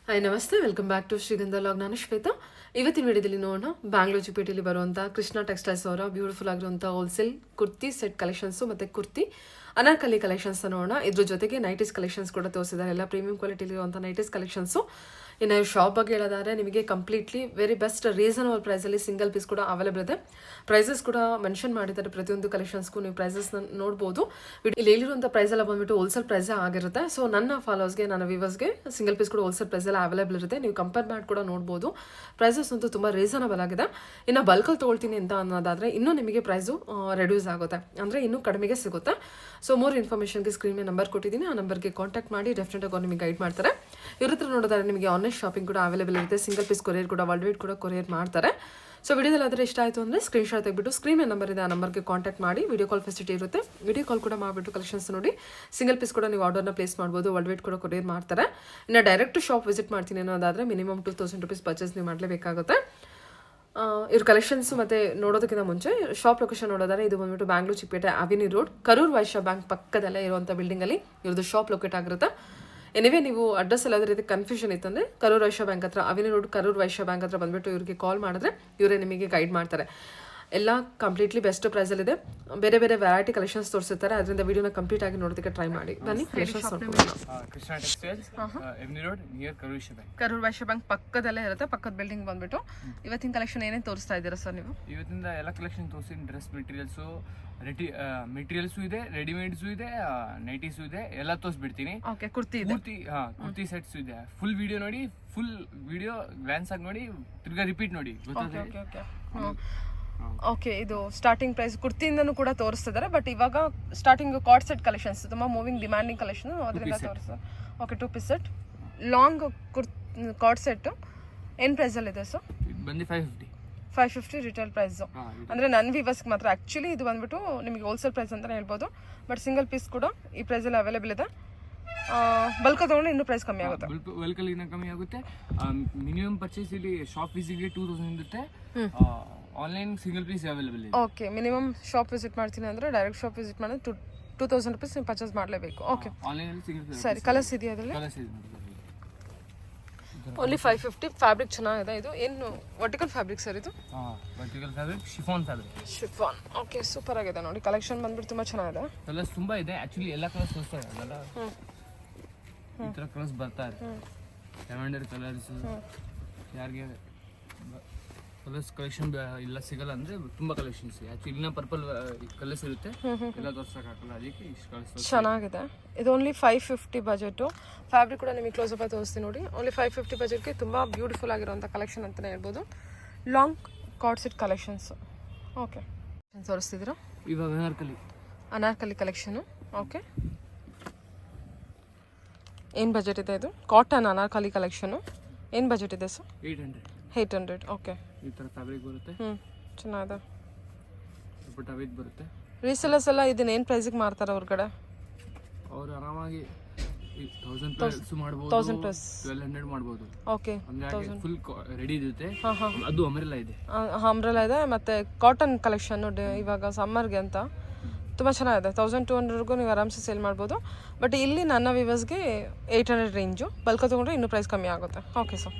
Hi ನಮಸ್ತೆ, welcome back to ಶ್ರೀಗಂಧ log. ನಾನು ಶ್ವೇತಾ. ಇವತ್ತಿನ ವಿಡಿಯೋದಲ್ಲಿ ನೋಡೋಣ ಬ್ಯಾಂಗ್ಳೂರ್ ಚಿಪೇಟೆಯಲ್ಲಿ ಬರುವಂಥ ಕೃಷ್ಣ ಟೆಕ್ಸ್ಟೈಲ್ಸ್ ಅವರ ಬ್ಯೂಟಿಫುಲ್ ಆಗಿರುವಂಥ ಹೋಲ್ಸೇಲ್ ಕುರ್ತಿ ಸೆಟ್ ಕಲೆಕ್ಷನ್ಸು ಮತ್ತು ಕುರ್ತಿ ಅನಾರ್ಕಲಿ ಕಲೆಕ್ಷನ್ಸ್ ನೋಡೋಣ. ಇದ್ರ ಜೊತೆಗೆ ನೈಟೀಸ್ ಕಲೆಕ್ಷನ್ಸ್ ಕೂಡ ತೋರಿಸಿದ್ದಾರೆ. ಎಲ್ಲ ಪ್ರೀಮಿಯಂ ಕ್ವಾಲಿಟಿಲಿರುವಂಥ ನೈಟೀಸ್ ಕಲೆಕ್ಷನ್ಸು. ಇನ್ನು ಶಾಪ್ ಬಗ್ಗೆ ಹೇಳೋದಾದ್ರೆ ನಿಮಗೆ ಕಂಪ್ಲೀಟ್ಲಿ ವೆರಿ ಬೆಸ್ಟ್ ರೀಸನಬಲ್ ಪ್ರೈಸಲ್ಲಿ ಸಿಂಗಲ್ ಪೀಸ್ ಕೂಡ ಅವೈಲೇಬಲ್ ಇದೆ. ಪ್ರೈಸಸ್ ಕೂಡ ಮೆನ್ಷನ್ ಮಾಡಿದ್ದಾರೆ. ಪ್ರತಿಯೊಂದು ಕಲೆಕ್ಷನ್ಸ್ಗೂ ನೀವು ಪ್ರೈಸಸ್ನ ನೋಡ್ಬೋದು. ಇಲ್ಲಿ ಹೇಳಿರುವಂಥ ಪ್ರೈಸ್ ಎಲ್ಲ ಬಂದ್ಬಿಟ್ಟು ಹೋಲ್ಸೇಲ್ ಪ್ರೈಸೇ ಆಗಿರುತ್ತೆ. ಸೊ ನನ್ನ ಫಾಲೋವರ್ಸ್ಗೆ, ನನ್ನ ವ್ಯೂವರ್ಸ್ಗೆ ಸಿಂಗಲ್ ಪೀಸ್ ಕೂಡ ಹೋಲ್ಸೇಲ್ ಪ್ರೈಸೆಲ್ಲ ಅವೈಲೇಬಲ್ ಇರುತ್ತೆ. ನೀವು ಕಂಪೇರ್ ಮಾಡಿ ಕೂಡ ನೋಡ್ಬೋದು. ಪ್ರೈಸಸ್ ಅಂತೂ ತುಂಬ ರೀಸನಬಲ್ ಆಗಿದೆ. ಇನ್ನು ಬಲ್ಕಲ್ಲಿ ತೊಗೊಳ್ತೀನಿ ಅಂತ ಅನ್ನೋದಾದರೆ ಇನ್ನೂ ನಿಮಗೆ ಪ್ರೈಸು ರೆಡ್ಯೂಸ್ ಆಗುತ್ತೆ, ಅಂದರೆ ಇನ್ನೂ ಕಡಿಮೆಗೆ ಸಿಗುತ್ತೆ. ಸೊ ಮೋರ್ ಇನ್ಫಾರ್ಮೇಷನ್ಗೆ ಸ್ಕ್ರೀನ್ ಮೇಲೆ ನಂಬರ್ ಕೊಟ್ಟಿದ್ದೀನಿ. ಆ ನಂಬರ್ಗೆ ಕಾಂಟ್ಯಾಕ್ಟ್ ಮಾಡಿ ಡೆಫಿನೆಟಾಗಿ ಅವ್ರು ನಿಮಗೆ ಗೈಡ್ ಮಾಡ್ತಾರೆ. ಇವ್ರ ಹತ್ರ ನೋಡೋದಾದ್ರೆ ನಿಮಗೆ ಆನ್ಲೈನ್ ಶಾಪಿಂಗ್ ಕೂಡ ಅವೈಲೇಬಲ್ ಇರುತ್ತೆ. ಸಿಂಗಲ್ ಪೀಸ್ ಕೊರಿಯರ್ ಕೂಡ ವರ್ಲ್ಡ್ ವೈಡ್ ಕೂಡ ಕೊರಿಯರ್ ಮಾಡ್ತಾರೆ. ಸೊ ವಿಡಿಯೋದಲ್ಲಿ ಆದರೆ ಇಷ್ಟ ಆಯಿತು ಅಂದರೆ ಸ್ಕ್ರೀನ್ಶಾಟ್ ತೆಗೆಬಿಟ್ಟು ಸ್ಕ್ರೀನ್ ಮೇಲೆ ನಂಬರ್ ಇದೆ, ಆ ನಂಬರ್ಗೆ ಕಾಂಟ್ಯಾಕ್ಟ್ ಮಾಡಿ. ವಿಡಿಯೋ ಕಾಲ್ ಫೆಸಿಲಿಟಿ ಇರುತ್ತೆ. ವಿಡಿಯೋ ಕಾಲ್ ಕೂಡ ಮಾಡಿಬಿಟ್ಟು ಕಲೆಕ್ಷನ್ಸ್ ನೋಡಿ ಸಿಂಗಲ್ ಪೀಸ್ ಕೂಡ ನೀವು ಆರ್ಡರ್ನ ಪ್ಲೇಸ್ ಮಾಡ್ಬೋದು. ವರ್ಲ್ಡ್ ವೈಡ್ ಕೂಡ ಕೊರಿಯರ್ ಮಾಡ್ತಾರೆ. ಇನ್ನು ಡೈರೆಕ್ಟ್ ಶಾಪ್ ವಿಸಿಟ್ ಮಾಡ್ತೀನಿ ಅನ್ನೋದಾದರೆ ಮಿನಿಮಮ್ 2000 ರೂಪೀಸ್ ಪರ್ಚೇಸ್ ನೀವು ಮಾಡಲೇಬೇಕಾಗುತ್ತೆ. ಇವ್ರ ಕಲೆಕ್ಷನ್ಸ್ ಮತ್ತು ನೋಡೋದಕ್ಕಿಂತ ಮುಂಚೆ ಶಾಪ್ ಲೊಕೇಶನ್ ನೋಡೋದಾದ್ರೆ ಇದು ಬಂದ್ಬಿಟ್ಟು ಬ್ಯಾಂಗ್ಳೂರ್ ಚಿಕ್ಕಪೇಟೆ ಅವಿನಿ ರೋಡ್, ಕರೂರ್ ವೈಶ್ಯ ಬ್ಯಾಂಕ್ ಪಕ್ಕದಲ್ಲೇ ಇರುವಂಥ ಬಿಲ್ಡಿಂಗಲ್ಲಿ ಇವ್ರದ್ದು ಶಾಪ್ ಲೊಕೇಟ್ ಆಗಿರುತ್ತೆ. ಎನಿವೇ ನೀವು ಅಡ್ರೆಸ್ ಎಲ್ಲ ರೀತಿ ಕನ್ಫ್ಯೂಷನ್ ಇತ್ತಂದರೆ ಕರೂರ್ ವೈಶ್ಯ ಬ್ಯಾಂಕ್ ಹತ್ರ, ಅವಿನಿ ರೋಡ್ ಕರೂರ್ ವೈಶ್ಯ ಬ್ಯಾಂಕ್ ಹತ್ರ ಬಂದುಬಿಟ್ಟು ಇವ್ರಿಗೆ ಕಾಲ್ ಮಾಡಿದ್ರೆ ಇವರೇ ನಿಮಗೆ ಗೈಡ್ ಮಾಡ್ತಾರೆ. ಎಲ್ಲ ಕಂಪ್ಲೀಟ್ಲಿ ಬೆಸ್ಟ್ ಪ್ರೈಸಲ್ಲಿದೆ. ಬೇರೆ ಬೇರೆ ವೆರೈಟಿ ಕಲೆಕ್ಷನ್ಸ್ ತೋರಿಸಿರ್ತಾರೆ. ಅದರಿಂದ ವಿಡಿಯೋನ ಕಂಪ್ಲೀಟ್ ಆಗಿ ನೋಡೋದಕ್ಕೆ ಟ್ರೈ ಮಾಡಿ. ಬನ್ನಿ ಕಲೆಕ್ಷನ್ಸ್ ನೋಡ್ಕೊಳ್ಳೋಣ. Krishna textiles avenue road near Karur Vysya bank. Karur Vysya bank ಪಕ್ಕದಲ್ಲೇ ಇರುತ್ತೆ. ಪಕ್ಕದ ಬಿಲ್ಡಿಂಗ್ ಬಂದ್ಬಿಟ್ಟು ಇವತ್ತಿನ ಕಲೆಕ್ಷನ್ ಏನೇನು ತೋರಿಸ್ತಾ ಇದ್ದೀರಾ ಸರ್ ನೀವು? ಇವತ್ತಿಂದ ಎಲ್ಲ ಕಲೆಕ್ಷನ್ ತೋರಿಸಿ. ಡ್ರೆಸ್ ಮೆಟೀರಿಯಲ್ಸು ಮೆಟೀರಿಯಲ್ಸು ಇದೆ, ರೆಡಿಮೇಡ್ಸು ಇದೆ, ನೈಟೀಸು ಇದೆ, ಎಲ್ಲ ತೋರಿಸ್ಬಿಡ್ತೀನಿ. ಓಕೆ, ಕುರ್ತಿ ಕುರ್ತಿ ಸೆಟ್ಸ್ ಇದೆ. ಫುಲ್ ವಿಡಿಯೋ ನೋಡಿ, ಫುಲ್ ವಿಡಿಯೋ ಗ್ಲಾನ್ಸ್ ಆಗಿ ನೋಡಿ, ತಿರ್ಗಾ ರಿಪೀಟ್ ನೋಡಿ, ಗೊತ್ತಾಗುತ್ತೆ. ಓಕೆ, ಇದು ಸ್ಟಾರ್ಟಿಂಗ್ ಪ್ರೈಸ್ ಕುರ್ತಿಯಿಂದನೂ ಕೂಡ ತೋರಿಸ್ತಿದ್ದಾರೆ. ಬಟ್ ಇವಾಗ ಸ್ಟಾರ್ಟಿಂಗ್ ಕಾರ್ಡ್ ಸೆಟ್ ಕಲೆಕ್ಷನ್ಸ್ ತುಂಬ ಮೂವಿಂಗ್ ಡಿಮ್ಯಾಂಡಿಂಗ್ ಕಲೆಕ್ಷನ್, ಅದರಿಂದ ತೋರಿಸ್ತಾರೆ. Okay, 2 piece set long card set ಏನು ಪ್ರೈಸಲ್ಲಿದೆ ಸರ್? ಬಂದು 550 ರಿಟೇಲ್ ಪ್ರೈಸು. ಅಂದರೆ ನನ್ನ ವಿವರ್ಸ್ಗೆ ಮಾತ್ರ. ಆ್ಯಕ್ಚುಲಿ ಇದು ಬಂದ್ಬಿಟ್ಟು ನಿಮಗೆ ಹೋಲ್ಸೇಲ್ ಪ್ರೈಸ್ ಅಂತಲೇ ಹೇಳ್ಬೋದು. ಬಟ್ ಸಿಂಗಲ್ ಪೀಸ್ ಕೂಡ ಈ ಪ್ರೈಸಲ್ಲಿ ಅವೈಲೇಬಲ್ ಇದೆ. ಬಲ್ಕ್ ತೊಗೊಂಡು ಇನ್ನೂ ಪ್ರೈಸ್ ಕಮ್ಮಿ ಆಗುತ್ತೆ. ಬಲ್ಕಲ್ಲಿ ಇನ್ನೂ ಕಮ್ಮಿ ಆಗುತ್ತೆ. ಮಿನಿಮಮ್ ಪರ್ಚೇಸ್ ಇಲ್ಲಿ ಶಾಪ್ ವಿಸಿಟ್ಗೆ 2000 ಇರುತ್ತೆ. ಆನ್ಲೈನ್ ಸಿಂಗಲ್ ಪೀಸ್ ಅವೈಲೇಬಲ್ ಇದೆ. ಓಕೆ, ಮಿನಿಮಮ್ ಶಾಪ್ ವಿಸಿಟ್ ಮಾಡ್ತೀನಿ ಅಂದರೆ ಡೈರೆಕ್ಟ್ ಶಾಪ್ ವಿಸಿಟ್ ಮಾಡಿದ್ರೆ 2000 ರೂಪೀಸ್ ನೀವು ಪರ್ಚೇಸ್ ಮಾಡಲೇಬೇಕು. ಓಕೆ, ಆನ್ಲೈನಲ್ಲಿ ಸಿಂಗಲ್ ಸರಿ. ಕಲರ್ಸ್ ಇದೆಯಾ ಅದರಲ್ಲಿ? ಕಲರ್ಸ್ ಇದೆ. ಓನ್ಲಿ 550. ಫ್ಯಾಬ್ರಿಕ್ ಚೆನ್ನಾಗಿದೆ. ಇದು ಏನು ವರ್ಟಿಕಲ್ ಫ್ಯಾಬ್ರಿಕ್ ಸರ್? ಇದು vertical fabric, chiffon fabric. Chiffon. Okay, super ಆಗಿದೆ ನೋಡಿ. ಕಲೆಕ್ಷನ್ ಬಂದ್ಬಿಟ್ಟು ತುಂಬ ಚೆನ್ನಾಗಿದೆ. ಕಲರ್ಸ್ ತುಂಬ ಇದೆ. ಆ್ಯಕ್ಚುಲಿ ಎಲ್ಲ ಕಲರ್ಸ್ ತೋರಿಸ್ತಾ ಇರಲ್ಲ, ಈ ಥರ ಕಲರ್ಸ್ ಬರ್ತಾ ಇದೆ. ಲ್ಯಾವೆಂಡರ್ ಕಲರ್ಸ್, ಯಾರಿಗೆ ಕಲರ್ಸ್ ಕಲೆಕ್ಷನ್ ಇಲ್ಲ ಸಿಗಲ್ಲ ಅಂದರೆ ತುಂಬ ಕಲೆಕ್ಷನ್ಸ್ ಇದೆ. ಆ್ಯಕ್ಚುಲಿ ಇನ್ನ ಪರ್ಪಲ್ ಕಲರ್ಸ್ ಇರುತ್ತೆ, ಎಲ್ಲ ತೋರ್ಸೋಕ್ಕಾಗಲ್ಲ, ಅದಕ್ಕೆ ಇಷ್ಟು ಕಲರ್ಸ್ ಚೆನ್ನಾಗಿದೆ. ಇದು ಓನ್ಲಿ 550 ಬಜೆಟು. ಫ್ಯಾಬ್ರಿಕ್ ಕೂಡ ನಿಮಗೆ ಕ್ಲೋಸಪ್ ಆಗಿ ತೋರಿಸ್ತೀನಿ ನೋಡಿ. ಓನ್ಲಿ 550 ಬಜೆಟ್ಗೆ ತುಂಬ ಬ್ಯೂಟಿಫುಲ್ ಆಗಿರುವಂಥ ಕಲೆಕ್ಷನ್ ಅಂತಲೇ ಹೇಳ್ಬೋದು. Long card set collections. Okay, ತೋರಿಸ್ತಿದ್ದೀರಾ ಇವಾಗ ಅನಾರ್ಕಲಿ ಕಲೆಕ್ಷನು. ಓಕೆ, ಏನು ಬಜೆಟ್ ಇದೆ ಇದು? Cotton Anarkali collection. ಏನು ಬಜೆಟ್ ಇದೆ ಸರ್? 800. ಓಕೆ, ಈ ಥರ ಫ್ಯಾಬ್ರಿಕ್ ಬರುತ್ತೆ. ಚೆನ್ನಾಗಿದೆ. ದುಪಟ್ಟ ವಿತ್ ಬರುತ್ತೆ. ರೀಸೆಲ್ಲರ್ಸ್ ಎಲ್ಲ ಇದನ್ನ ಏನು ಪ್ರೈಸಿಗೆ ಮಾರ್ತಾರೆ ಹೊರಗಡೆ? ಅವರು ಆರಾಮಾಗಿ 1000 ಪ್ಲಸ್ ಮಾಡ್ಬೋದು, 1000 ಪ್ಲಸ್ 1200 ಮಾಡ್ಬೋದು. ಓಕೆ, ಫುಲ್ ರೆಡಿ ಇರುತ್ತೆ. ಅದು ಅಂಬ್ರೆಲಾ ಇದೆ. ಅಂಬ್ರೆಲಾ ಇದೆ. ಮತ್ತು ಕಾಟನ್ ಕಲೆಕ್ಷನ್ ಇವಾಗ ಸಮ್ಮರ್ಗೆ ಅಂತ ತುಂಬ ಚೆನ್ನಾಗಿದೆ. 1200ಗೂ ನೀವು ಆರಾಮ್ಸೆ ಸೇಲ್ ಮಾಡ್ಬೋದು. ಬಟ್ ಇಲ್ಲಿ ನನ್ನ ವ್ಯೂವರ್ಸ್ಗೆ 800 ರೇಂಜು. ಬಲ್ಕ ತೊಗೊಂಡ್ರೆ ಇನ್ನೂ ಪ್ರೈಸ್ ಕಮ್ಮಿ ಆಗುತ್ತೆ. Okay sir,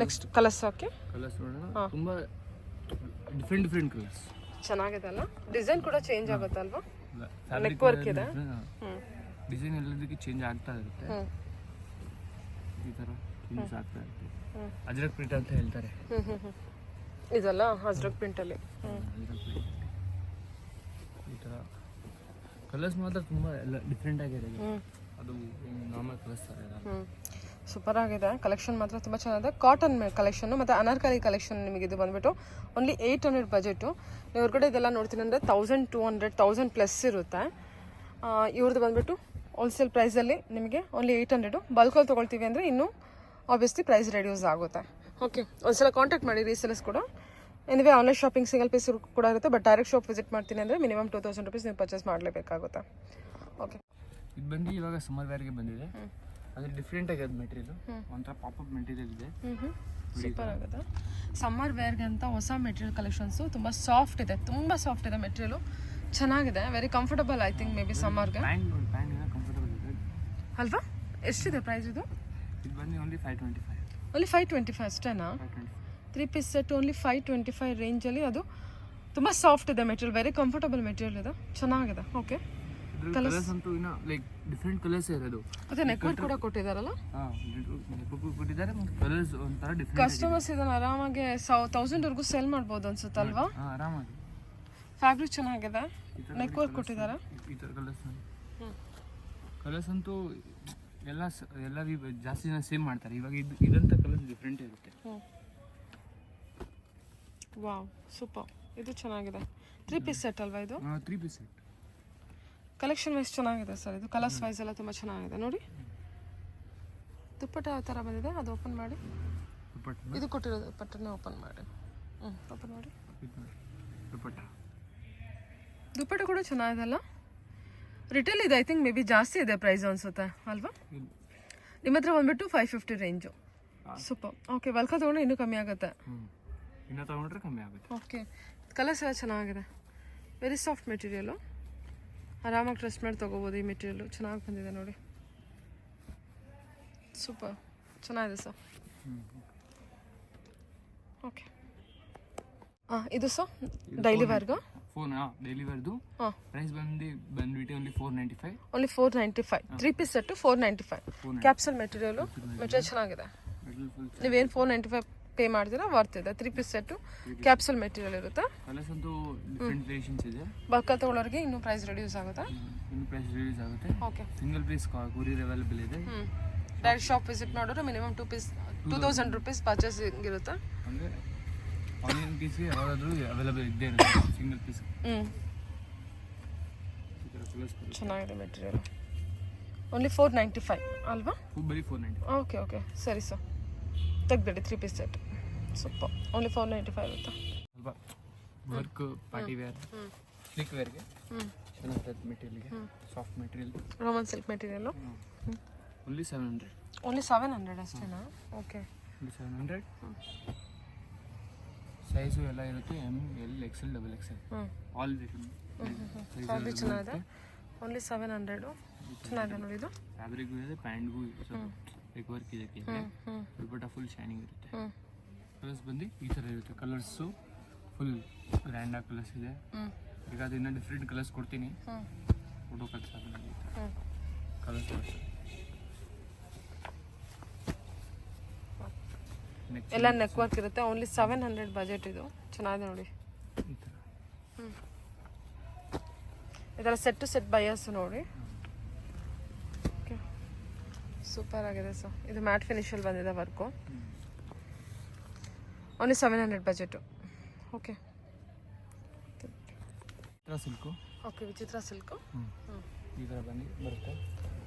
next colours. Okay, colours ನೋಡೋಣ. ತುಂಬ ಡಿಫ್ರೆಂಟ್ ಕಲರ್ಸ್ ಚೆನ್ನಾಗಿದೆ ಅಲ್ಲ? ಡಿಸೈನ್ ಕೂಡ ಚೇಂಜ್ ಆಗುತ್ತೆ ಅಲ್ವಾ? ನೆಕ್ ವರ್ಕ್ ಇದೆ. ಡಿಸೈನ್ ಎಲ್ಲದಕ್ಕೆ ಚೇಂಜ್ ಆಗ್ತಾ ಇರುತ್ತೆ. ಈ ಥರ ಚೇಂಜ್ ಆಗ್ತಾ ಇರುತ್ತೆ. ಅಜ್ರಕ್ ಪ್ರಿಂಟ್ ಅಂತ ಹೇಳ್ತಾರೆ ಇದಲ್ಲ, ಅಜ್ರಕ್ ಪ್ರಿಂಟಲ್ಲಿ. ಈ ಥರ ಕಲರ್ಸ್ ಮಾತ್ರ ತುಂಬ ಎಲ್ಲ ಡಿಫ್ರೆಂಟ್ ಆಗಿದೆ. ಅದು ನಾರ್ಮಲ್ ಕಲರ್ಸ್ ಥರ ಇದೆ. ಸೂಪರ್ ಆಗಿದೆ. ಕಲೆಕ್ಷನ್ ಮಾತ್ರ ತುಂಬ ಚೆನ್ನಾಗಿದೆ. ಕಾಟನ್ ಕಲೆಕ್ಷನ್ನು ಮತ್ತು ಅನಾರ್ಕಲಿ ಕಲೆಕ್ಷನ್ ನಿಮಗೆ ಇದು ಬಂದುಬಿಟ್ಟು ಓನ್ಲಿ 800 ಬಜೆಟು. ನೀವು ಹೊರಗಡೆ ಇದೆಲ್ಲ ನೋಡ್ತೀನಿ ಅಂದರೆ 1200, 1000 ಪ್ಲಸ್ ಇರುತ್ತೆ. ಇವ್ರದ್ದು ಬಂದುಬಿಟ್ಟು ಹೋಲ್ಸೇಲ್ ಪ್ರೈಸಲ್ಲಿ ನಿಮಗೆ ಓನ್ಲಿ 800. ಬಲ್ಕಲ್ಲಿ ತೊಗೊಳ್ತೀವಿ ಅಂದರೆ ಇನ್ನೂ ಆಬ್ವಿಯಸ್ಲಿ ಪ್ರೈಸ್ ರೆಡ್ಯೂಸ್ ಆಗುತ್ತೆ. ಓಕೆ, ಒಂದ್ಸಲ ಕಾಂಟ್ಯಾಕ್ಟ್ ಮಾಡಿ ರೀಸೇಲರ್ಸ್ ಕೂಡ. Anyway online shopping single piece ಕೂಡ ಇರುತ್ತೆ. ಬಟ್ ಡೈರೆಕ್ಟ್ ಶಾಪ್ ವಿಸಿಟ್ ಮಾಡ್ತೀನಿ ಅಂದರೆ ಮಿನಿಮಮ್ 2000 ರೂಪೀಸ್ ನೀವು ಪರ್ಚೇಸ್ ಮಾಡಲೇಬೇಕಾಗುತ್ತೆ. ಓಕೆ, ಇದು ಬಂದು ಇವಾಗ ಸಮ್ಮರ್ ವೇರ್ಗೆ ಬಂದಿದೆ. ಅಂದರೆ ಡಿಫ್ರೆಂಟ್ ಆಗಿದೆ ಮೆಟೀರಿಯಲ್. ಒಂಥರ ಪಾಪಪ್ ಮೆಟೀರಿಯಲ್ ಇದೆ. ಸೂಪರ್ ಆಗುತ್ತೆ. ಸಮ್ಮರ್ ವೇರ್ಗೆ ಅಂತ ಹೊಸ ಮೆಟೀರಿಯಲ್ ಕಲೆಕ್ಷನ್ಸು. ತುಂಬ ಸಾಫ್ಟ್ ಇದೆ, ತುಂಬ ಸಾಫ್ಟ್ ಇದೆ ಮೆಟೀರಿಯಲು. ಚೆನ್ನಾಗಿದೆ, very comfortable. I think maybe ಸಮ್ಮರ್ಗೆ ಪ್ಯಾಂಟ್ ಕಂಫರ್ಟಬಲ್ ಇದೆ ಅಲ್ವಾ? ಎಷ್ಟಿದೆ ಪ್ರೈಸ್ ಇದು? ಇದು ಬಂದು ಓನ್ಲಿ 525. ಓನ್ಲಿ 525 ಅಷ್ಟೇನಾ? 525. 3 ಪೀಸ್ ಸೆಟ್ ಓನ್ಲಿ 525 ರೇಂಜಲ್ಲಿ. ಅದು ತುಂಬ ಸಾಫ್ಟ್ ಇದೆ ಮೆಟೀರಿಯಲ್, ವೆರಿ ಕಂಫರ್ಟಬಲ್ ಮೆಟೀರಿಯಲ್ ಇದೆ, ಚೆನ್ನಾಗಿದೆ. ಓಕೆ, ಕಲರ್ಸ್ ಅಂತೂ ಇನ್ನು ಲೈಕ್ ಡಿಫ್ರೆಂಟ್ ಕಲರ್ಸ್ ಇರೋದು. ಮತ್ತೆ ನೆಕ್ವರ್ಕ್ ಕೂಡ ಕೊಟ್ಟಿದ್ದಾರಲ್ಲ, ಕೊಟ್ಟಿದ್ದಾರೆ. ಮತ್ತು ಕಲರ್ಸ್ ಒಂಥರ ಡಿಫ್ರೆಂಟ್. ಕಸ್ಟಮರ್ಸ್ ಇದನ್ನು ಆರಾಮಾಗಿ 1000 ಸೆಲ್ ಮಾಡ್ಬೋದು ಅನ್ಸುತ್ತಲ್ವಾ? ಆರಾಮಾಗಿ. ಫ್ಯಾಬ್ರಿಕ್ ಚೆನ್ನಾಗಿದೆ, ನೆಕ್ವರ್ಕ್ ಕೊಟ್ಟಿದ್ದಾರೆ. ಈ ಥರ ಕಲರ್ಸ್ ಅಂತೂ ಎಲ್ಲ ಜಾಸ್ತಿ ಜನ ಸೇಮ್ ಮಾಡ್ತಾರೆ. ಇವಾಗ ಇದಂಥ ಕಲರ್ಸ್ ಡಿಫ್ರೆಂಟ್ ಇರುತ್ತೆ. ವಾವ್, ಸೂಪರ್, ಇದು ಚೆನ್ನಾಗಿದೆ. 3 ಪೀಸ್ ಸೆಟ್ ಅಲ್ವಾ ಇದು? 3 ಪೀಸ್ ಸೆಟ್. ಕಲೆಕ್ಷನ್ ವೈಸ್ ಚೆನ್ನಾಗಿದೆ ಸರ್, ಇದು ಕಲರ್ಸ್ ವೈಸ್ ಎಲ್ಲ ತುಂಬ ಚೆನ್ನಾಗಿದೆ. ನೋಡಿ ದುಪ್ಪಟ್ಟ ಯಾವ ಥರ ಬಂದಿದೆ, ಅದು ಓಪನ್ ಮಾಡಿ. ಇದು ಕೊಟ್ಟಿರೋದು ದುಪ್ಪಟ್ಟನೇ ಓಪನ್ ಮಾಡಿ. ಓಪನ್ ಮಾಡಿ. ದುಪ್ಪಟ್ಟ ಕೂಡ ಚೆನ್ನಾಗಿದೆಲ್ಲ. ರಿಟೇಲ್ ಇದೆ, ಐ ಥಿಂಕ್ ಮೇ ಬಿ ಜಾಸ್ತಿ ಇದೆ ಪ್ರೈಸ್ ಅನ್ಸುತ್ತೆ ಅಲ್ವಾ? ನಿಮ್ಮ ಹತ್ರ ಬಂದ್ಬಿಟ್ಟು 550 ರೇಂಜು. ಸೂಪರ್. ಓಕೆ, ಬಲ್ಕ ತೊಗೊಂಡ್ರೆ ಇನ್ನೂ ಕಮ್ಮಿ ಆಗುತ್ತೆ. ಇನ್ನೂ ತೊಗೊಂಡ್ರೆ ಕಮ್ಮಿ ಆಗುತ್ತೆ. ಓಕೆ, ಕಲರ್ಸ್ ಎಲ್ಲ ಚೆನ್ನಾಗಿದೆ, ವೆರಿ ಸಾಫ್ಟ್ ಮೆಟೀರಿಯಲು, ಆರಾಮಾಗಿ ಟ್ರಸ್ಟ್ ಮಾಡಿ ತೊಗೋಬೋದು. ಈ ಮೆಟೀರಿಯಲು ಚೆನ್ನಾಗಿ ಬಂದಿದೆ ನೋಡಿ, ಸೂಪರ್ ಚೆನ್ನಾಗಿದೆ ಸರ್. ಓಕೆ, ಇದು ಸರ್ ಡೈಲಿ ವೇರ್ಗಾ? ಡೈಲಿ ವೇರ್ದು ಪ್ರೈಸ್ ಬಂದ್ಬಿಟ್ಟು only 495. Only 495. 3 piece set 495. Capsule material, material ಚೆನ್ನಾಗಿದೆ. ನೀವೇನು 495 ಪೇ ಮಾಡ್ತೀರಾ ವರ್ತ್ ಇದೆ. 3 ಪೀಸ್ ಸೆಟ್ಟು ಕ್ಯಾಪ್ಸಲ್ ಮೆಟೀರಿಯಲ್ ಇರುತ್ತೆ. ಕಲರ್ಸ್ ಅಂತೂ ಡಿಫ್ರೆಂಟ್ ವೇರಿಯೇಷನ್ಸ್ ಇದೆ. ಬಲ್ಕ ತಗೊಳ್ಳೋರಿಗೆ ಇನ್ನೂ ಪ್ರೈಸ್ ರಿಡ್ಯೂಸ್ ಆಗುತ್ತೆ. Okay, single piece courier available ಇದೆ. ಡೈರೆಕ್ಟ್ ಶಾಪ್ ವಿಸಿಟ್ ಮಾಡಿದ್ರೆ ಮಿನಿಮಮ್ 2000 ರೂಪೀಸ್ ಪರ್ಚೇಸಿಂಗ್ ಇರುತ್ತೆ. ಅಂದರೆ ಆನ್ಲೈನ್ ಪೀಸ್ಗೆ ಯಾವಾಗಾದರೂ ಅವೈಲೇಬಲ್ ಇದ್ದೇ ಇರುತ್ತೆ ಸಿಂಗಲ್ ಪೀಸ್. ಚೆನ್ನಾಗಿದೆ ಮೆಟೀರಿಯಲ್. ಓನ್ಲಿ 495 ಅಲ್ವಾ? ಬರೀ 490. ಓಕೆ ಓಕೆ, ಸರಿ ಸರ್, ತೆಗ್ದಿಡಿ. 3 ಪೀಸ್ ಸೆಟ್ ಸೂಪರ್. ಓನ್ಲಿ 495 ಇರುತ್ತೆ. ಸ್ವಲ್ಪ ವರ್ಕ್ ಪಾರ್ಟಿ ವೇರ್, ಸ್ಲಿಕ್ ವೇರ್ಗೆ ಚೆನ್ನಾಗಿರುತ್ತೆ. ಮೆಟೀರಿಯಲ್ಗೆ soft material, Roman silk material. Only 700. Only 700 ಅಷ್ಟೇನಾ? Okay, only 700. ಸೈಜು ಎಲ್ಲ ಇರುತ್ತೆ, M L XL double XL all fabric ಚೆನ್ನಾಗಿದೆ. ಓನ್ಲಿ 700 ಚೆನ್ನಾಗಿದೆ ನೋಡಿ. ಇದು ಫ್ಯಾಬ್ರಿಕ್ಗೂ ಇದೆ, ಪ್ಯಾಂಟ್ಗೂ ಲೈಕ್ ವರ್ಕ್ ಇದಕ್ಕೆ ದುಪ್ಪಟ್ಟ ಫುಲ್ ಶೈನಿಂಗ್ ಇರುತ್ತೆ. ಕಲರ್ಸ್ ಬಂದು ಈ ಥರ ಇರುತ್ತೆ. ಕಲರ್ಸು ಫುಲ್ ಗ್ರ್ಯಾಂಡಾಗಿ ಕಲರ್ಸ್ ಇದೆ. ಈಗ ಅದು ಇನ್ನೂ ಡಿಫ್ರೆಂಟ್ ಕಲರ್ಸ್ ಕೊಡ್ತೀನಿ, ಫೋಟೋ ಕಲ್ಸಾಗ ಕಲರ್ಸ್ ಬರ್ತದೆ. ಎಲ್ಲ ನೆಕ್ ವರ್ಕ್ ಇರುತ್ತೆ. Only 700 budget. ಇದು ಚೆನ್ನಾಗಿದೆ ನೋಡಿ. ಈ ಥರ ಇದೆಲ್ಲ ಸೆಟ್ ಟು ಸೆಟ್ ಬೈಯರ್ಸ್ ನೋಡಿ. ಓಕೆ, ಸೂಪರ್ ಆಗಿದೆ ಸರ್. ಇದು ಮ್ಯಾಟ್ ಫಿನಿಶಲ್ಲಿ ಬಂದಿದೆ ವರ್ಕು. Only 700 budget. ಓಕೆ, ವಿಚಿತ್ರ ಸಿಲ್ಕು. ಓಕೆ, ವಿಚಿತ್ರ ಸಿಲ್ಕು. ಈ ಥರ ಬರುತ್ತೆ.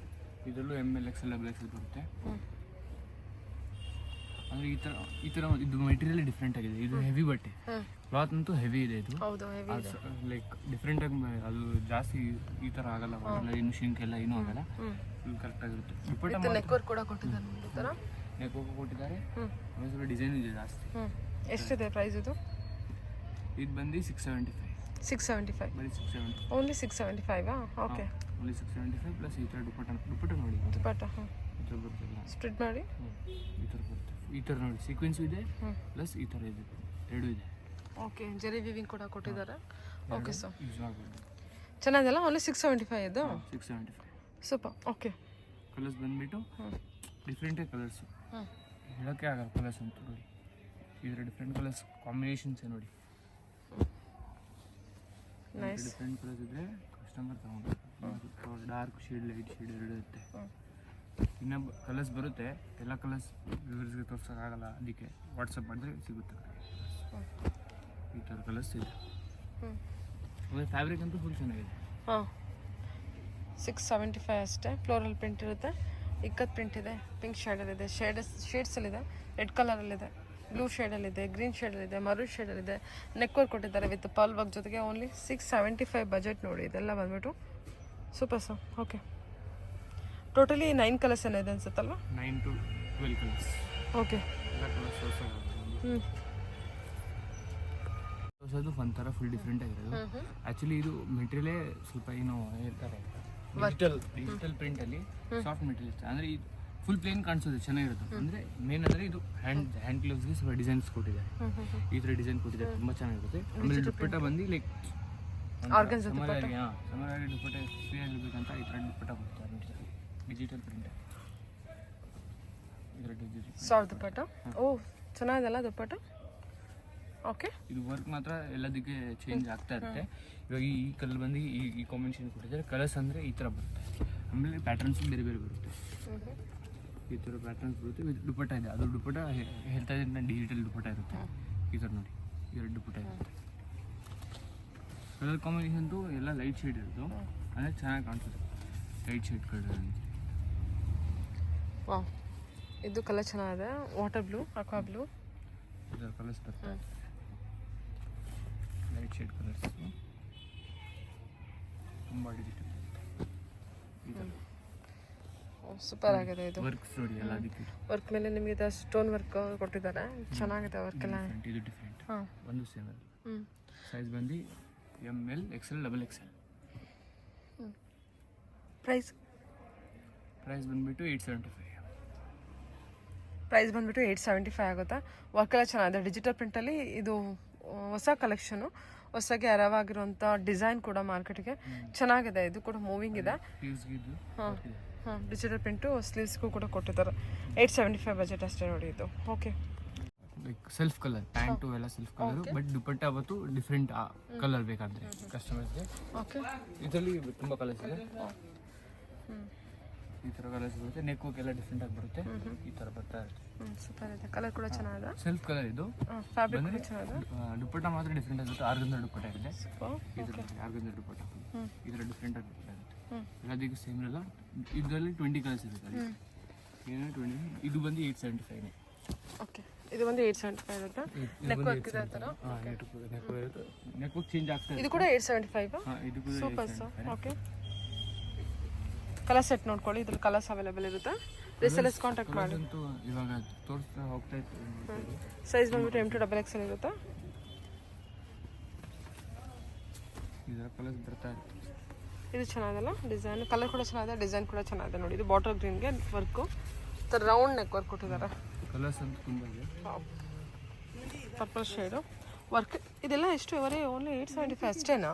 ಇದರಲ್ಲೂ M L XL double Excel ಬರುತ್ತೆ. ಅಂದರೆ ಈ ಥರ ಇದು ಮೆಟೀರಿಯಲ್ ಡಿಫ್ರೆಂಟ್ ಆಗಿದೆ. ಇದು ಹೆವಿ ಬಟ್ಟೆ, ಕ್ಲಾತ್ ಅಂತೂ ಹೆವಿ ಇದೆ. ಇದು ಲೈಕ್ ಡಿಫ್ರೆಂಟ್ ಆಗಿ ಅದು ಜಾಸ್ತಿ ಈ ಥರ ಆಗಲ್ಲ, ಏನು ಶಿಂಕ್ ಎಲ್ಲ ಏನೂ ಆಗಲ್ಲ, ಫುಲ್ ಕರೆಕ್ಟ್ ಆಗಿರುತ್ತೆ. ದುಪ್ಪಟ್ಟ ನೆಕ್ವರ್ಕ್ ಕೂಡ ಕೊಟ್ಟಿದ್ದಾರೆ. ನೆಕ್ವರ್ಕ್ ಕೊಟ್ಟಿದ್ದಾರೆ. ಆಮೇಲೆ ಸ್ವಲ್ಪ ಡಿಸೈನ್ ಇದೆ ಜಾಸ್ತಿ. ಎಷ್ಟಿದೆ ಪ್ರೈಸ್ ಇದು? ಇದು ಬಂದು 675. 675 ಬರೀ 675. ಓನ್ಲಿ 675. ಓಕೆ, ಓನ್ಲಿ 675 ಪ್ಲಸ್ ಈ ಥರ ದುಪ್ಪಟ್ಟ ನೋಡಿ. ದುಪ್ಪಟ್ಟ ಈ ಥರ ಬರ್ತಲ್ಲ, ಸ್ಪ್ರೆಡ್ ಮಾಡಿ ಈ ಥರ ಬರುತ್ತೆ. ಈ ಥರ ನೋಡಿ ಸೀಕ್ವೆನ್ಸು ಇದೆ, ಪ್ಲಸ್ ಈ ಥರ ಇದೆ, ಎರಡೂ ಇದೆ. ಓಕೆ, ಜರಿ ವಿವಿಂಗ್ ಕೂಡ ಕೊಟ್ಟಿದ್ದಾರೆ. ಓಕೆ ಸರ್, ಯೂಸ್ ಆಗ್ಬೋದು. ಚೆನ್ನಾಗಿದೆಲ್ಲ. ಓನ್ಲಿ 675 ಇದು. 675 ಸೂಪರ್. ಓಕೆ, ಕಲರ್ಸ್ ಬಂದುಬಿಟ್ಟು ಡಿಫ್ರೆಂಟೇ ಕಲರ್ಸು, ಹೇಳೋಕ್ಕೆ ಆಗಲ್ಲ ಕಲರ್ಸ್ ಅಂತ ನೋಡಿ. ಈ ಥರ ಡಿಫ್ರೆಂಟ್ ಕಲರ್ಸ್ ಕಾಂಬಿನೇಷನ್ಸೇ ನೋಡಿ. ಡಿಫ್ರೆಂಟ್ ಕಲರ್ಸ್ ಇದ್ದರೆ ಕಸ್ಟಮರ್ ತಗೊಂಡು ಡಾರ್ಕ್ ಶೇಡ್, ಲೈಟ್ ಶೇಡ್ ಎರಡು ಇರುತ್ತೆ. ಇನ್ನು ಕಲರ್ಸ್ ಬರುತ್ತೆ, ಎಲ್ಲ ಕಲರ್ಸ್ ವ್ಯೂವರ್ಸ್ಗೆ ತೋರ್ಸೋಕ್ಕಾಗಲ್ಲ, ಅದಕ್ಕೆ ವಾಟ್ಸಪ್ ಮಾಡಿದ್ರೆ ಸಿಗುತ್ತೆ. ಈ ಥರ ಕಲರ್ಸ್ ಇದೆ. ಆಮೇಲೆ ಫ್ಯಾಬ್ರಿಕ್ ಅಂತೂ ಫುಲ್ ಚೆನ್ನಾಗಿದೆ. 675 ಅಷ್ಟೇ. ಫ್ಲೋರಲ್ ಪ್ರಿಂಟ್ ಇರುತ್ತೆ, ಇಕ್ಕತ್ ಪ್ರಿಂಟ್ ಇದೆ, ಪಿಂಕ್ ಶೇಡಲ್ಲಿದೆ, ಶೇಡ್ಸಲ್ಲಿದೆ, ರೆಡ್ ಕಲರಲ್ಲಿದೆ, ಬ್ಲೂ ಶೇಡಲ್ಲಿದೆ, ಗ್ರೀನ್ ಶೇಡಲ್ಲಿದೆ, ಮರೂನ್ ಶೇಡಲ್ಲಿದೆ. ನೆಕ್ ವರ್ಕ್ ಕೊಟ್ಟಿದ್ದಾರೆ ವಿತ್ ಪರ್ಲ್ ವರ್ಕ್ ಜೊತೆಗೆ. ಓನ್ಲಿ 675 ಬಜೆಟ್ ನೋಡಿ. ಇದೆಲ್ಲ ಬಂದ್ಬಿಟ್ಟು super sir. Okay, totally 9 colours ಏನೋ ಇದೆ ಅನ್ಸುತ್ತಲ್ವಾ? 9 to 12 ಕಲರ್ಸ್. ಓಕೆ, ಎಲ್ಲ ಕಲರ್ಸ್ ಹೊಸದು ಒಂಥರ ಫುಲ್ ಡಿಫ್ರೆಂಟ್ ಆಗಿರೋದು. ಆ್ಯಕ್ಚುಲಿ ಇದು ಮೆಟೀರಿಯಲೇ ಸ್ವಲ್ಪ ಏನು ಹೇಳ್ತಾರೆ, ಡಿಜಿಟಲ್ ಪ್ರಿಂಟಲ್ಲಿ ಸಾಫ್ಟ್ ಮೆಟೀರಿಯಲ್ ಇರುತ್ತೆ. ಅಂದರೆ ಫುಲ್ ಪ್ಲೇನ್ ಕಾಣಿಸೋದು ಚೆನ್ನಾಗಿರುತ್ತೆ. ಅಂದರೆ ಮೇನ್ ಅಂದರೆ ಇದು ಹ್ಯಾಂಡ್ ಗ್ಲೌಸ್ಗೆ ಸ್ವಲ್ಪ ಡಿಸೈನ್ಸ್ ಕೊಟ್ಟಿದ್ದಾರೆ. ಈ ಥರ ಡಿಸೈನ್ ಕೊಟ್ಟಿದ್ದಾರೆ, ತುಂಬ ಚೆನ್ನಾಗಿರುತ್ತೆ. ಆಮೇಲೆ ದುಪ್ಪಟ್ಟ ಬಂದು ಲೈಕ್ ಆರ್ಗನ್ಸ್ ಸಮರಾಗಿ ದುಪ್ಪಟ್ಟ ಫ್ರೀ ಆಗಿರ್ಬೇಕಂತ ಈ ಥರ ದುಪ್ಪಟ್ಟ ಕೊಡ್ತಾರೆ. ಡಿಜಿಟಲ್ ಪ್ರಿಂಟ್ ಇದರ ಡಿಜಿಟಲ್ ಸಾಫ್ಟ್ ದುಪ್ಪಟ್ಟ. ಓ ಚೆನ್ನಾಗಿದೆಲ್ಲ ದುಪ್ಪಟ್ಟ. ಓಕೆ, ಇದು ವರ್ಕ್ ಮಾತ್ರ ಎಲ್ಲದಕ್ಕೆ ಚೇಂಜ್ ಆಗ್ತಾ ಇರುತ್ತೆ. ಇವಾಗ ಈ ಕಲರ್ ಬಂದು ಈ ಕಾಂಬಿನೇಷನ್ ಕೊಟ್ಟಿದ್ದಾರೆ. ಕಲರ್ಸ್ ಅಂದರೆ ಈ ಥರ ಬರುತ್ತೆ. ಆಮೇಲೆ ಪ್ಯಾಟರ್ನ್ಸ್ ಬೇರೆ ಬೇರೆ ಬರುತ್ತೆ. ಈ ಥರ ಪ್ಯಾಟರ್ನ್ಸ್ ಬರುತ್ತೆ. ದುಪ್ಪಟ್ಟ ಇದೆ, ಅದು ದುಪ್ಪಟ್ಟ ಹೇಳ್ತಾ ಇದ್ದರೆ ಡಿಜಿಟಲ್ ದುಪ್ಪಟ್ಟ ಇರುತ್ತೆ. ಈ ಥರ ನೋಡಿ, ಎರಡು ದುಪ್ಪಟ್ಟ ಇರುತ್ತೆ. ಕಲರ್ ಕಾಂಬಿನೇಷನ್ದು ಎಲ್ಲ ಲೈಟ್ ಶೇಡ್ ಇರೋದು, ಅಂದರೆ ಚೆನ್ನಾಗಿ ಕಾಣಿಸುತ್ತೆ. Light shade colour. ವಾವ್, ಇದು ಕಲರ್ ಚೆನ್ನಾಗಿದೆ. ವಾಟರ್ ಬ್ಲೂ, ಅಕ್ವಾ ಬ್ಲೂ, ಇದರ ಕಲರ್ಸ್ ಬರ್ತದೆ. ಲೈಟ್ ಶೇಡ್ ಕಲರ್ಸ್ ತುಂಬ ಡಿಜಿಟಲ್. ಸೂಪರ್ ಆಗಿದೆ ಇದು. ವರ್ಕ್ಸ್ ನೋಡಿ ಎಲ್ಲ ಅದಕ್ಕೆ. ವರ್ಕ್ ಮೇಲೆ ನಿಮಗೆ ಇದು ಸ್ಟೋನ್ ವರ್ಕ್ ಕೊಟ್ಟಿದ್ದಾರೆ, ಚೆನ್ನಾಗಿದೆ ವರ್ಕ್ ಎಲ್ಲ. ಇದು ಡಿಫ್ರೆಂಟ್, ಹಾಂ, ಒಂದು ಸೇಮ್. ಸೈಜ್ ಬಂದು ML XL XXL. ಪ್ರೈಸ್ ಬಂದ್ಬಿಟ್ಟು 875. ಪ್ರೈಸ್ ಬಂದ್ಬಿಟ್ಟು 875 ಆಗುತ್ತಾ. ವರ್ಕ್ ಎಲ್ಲ ಚೆನ್ನಾಗಿದೆ. ಡಿಜಿಟಲ್ ಪ್ರಿಂಟಲ್ಲಿ ಇದು ಹೊಸ ಕಲೆಕ್ಷನು, ಹೊಸಗೆ ಅರವಾಗಿರುವಂಥ ಡಿಸೈನ್ ಕೂಡ ಮಾರ್ಕೆಟ್ಗೆ ಚೆನ್ನಾಗಿದೆ. ಇದು ಕೂಡ ಮೂವಿಂಗ್ ಇದೆ. ಹಾಂ, ಡಿಜಿಟಲ್ ಪ್ರಿಂಟು ಸ್ಲೀವ್ಸ್ಗೂ ಕೂಡ ಕೊಟ್ಟಿದ್ದಾರೆ. 875 ಬಜೆಟ್ ಅಷ್ಟೇ ನೋಡಿ ಇದು. Okay, like self colour pant ಎಲ್ಲ ಸೆಲ್ಫ್ ಕಲರು, ಬಟ್ ದುಪ್ಪಟ್ಟ ಅವತ್ತು ಡಿಫ್ರೆಂಟ್ ಕಲರ್ ಬೇಕಾದರೆ ಕಸ್ಟಮರ್ಸ್ಗೆ. ಓಕೆ, ಇದರಲ್ಲಿ ತುಂಬ ಕಲರ್ಸ್ ಇದೆ. ಈ ಥರ ಕಲರ್ಸ್ ಬರುತ್ತೆ. ನೆಕ್ ವರ್ಕ್ ಎಲ್ಲ ಡಿಫ್ರೆಂಟ್ ಆಗಿ ಬರುತ್ತೆ. ಈ ಥರ ಬರ್ತಾ ಇರುತ್ತೆ. ಸೂಪರ್ ಇದೆ. ಕಲರ್ ಕೂಡ ಚೆನ್ನಾಗಿದೆ. ಸೆಲ್ಫ್ ಕಲರ್ ಇದು. ಫ್ಯಾಬ್ರಿಕ್ ಕೂಡ ಚೆನ್ನಾಗಿದೆ. ದುಪ್ಪಟ್ಟ ಮಾತ್ರ ಡಿಫ್ರೆಂಟ್ ಆಗುತ್ತೆ. ಆರ್ಗನ್ಸ ದುಪ್ಪಟ್ಟ ಇದೆ. ಓಕೆ, ಆರ್ಗನ್ಸ ದುಪ್ಪಟ್ಟ ಈ ಥರ ಡಿಫ್ರೆಂಟ್ ಆಗಿ ಬರ್ತಾ ಇರುತ್ತೆ. ಎಲ್ಲದಕ್ಕೂ ಸೇಮ್ ಇರಲ್ಲ. ಇದರಲ್ಲಿ 20 ಕಲರ್ಸ್ ಇರುತ್ತೆ. ಏನೋ 20. ಇದು ಬಂದು 875. ಓಕೆ, ಇದು ಬಂದು 875 ಇರುತ್ತೆ. ನೆಕ್ ವರ್ಕ್ ಇದೆ ಆ ಥರ. ನೆಕ್ ವರ್ಕ್ ಚೇಂಜ್ ಆಗ್ತಾ ಇದೆ. ಇದು ಕೂಡ 875. ಇದು ಕೂಡ super sir. Okay, colour set ನೋಡ್ಕೊಳ್ಳಿ. ಇದ್ರಲ್ಲಿ ಕಲರ್ಸ್ ಅವೈಲೇಬಲ್ ಇರುತ್ತೆ. ರಿಸೆಲರ್ಸ್ ಕಾಂಟ್ಯಾಕ್ಟ್ ಮಾಡಿ. ಅಂತೂ ಇವಾಗ ತೋರಿಸ್ತಾ ಹೋಗ್ತಾ ಇತ್ತು. ಸೈಜ್ ಬಂದ್ಬಿಟ್ಟು M2XXL ಇರುತ್ತೆ. ಇದರ ಕಲರ್ಸ್ ಬರ್ತಾ ಇತ್ತು. ಇದು ಚೆನ್ನಾಗಲ್ಲ ಡಿಸೈನ್. ಕಲರ್ ಕೂಡ ಚೆನ್ನಾಗಿದೆ, ಡಿಸೈನ್ ಕೂಡ ಚೆನ್ನಾಗಿದೆ ನೋಡಿ. ಇದು ಬಾಟಲ್ ಗ್ರೀನ್ಗೆ ವರ್ಕು, ರೌಂಡ್ ನೆಕ್ ವರ್ಕ್ ಕೊಟ್ಟಿದ್ದಾರೆ. ಕಲರ್ಸ್ ಅಂತೂ ತುಂಬ ಇದೆ. Purple shade work. ಇದೆಲ್ಲ ಎಷ್ಟು ಇವರೇ ಓನ್ಲಿ 875 ಅಷ್ಟೇನಾ?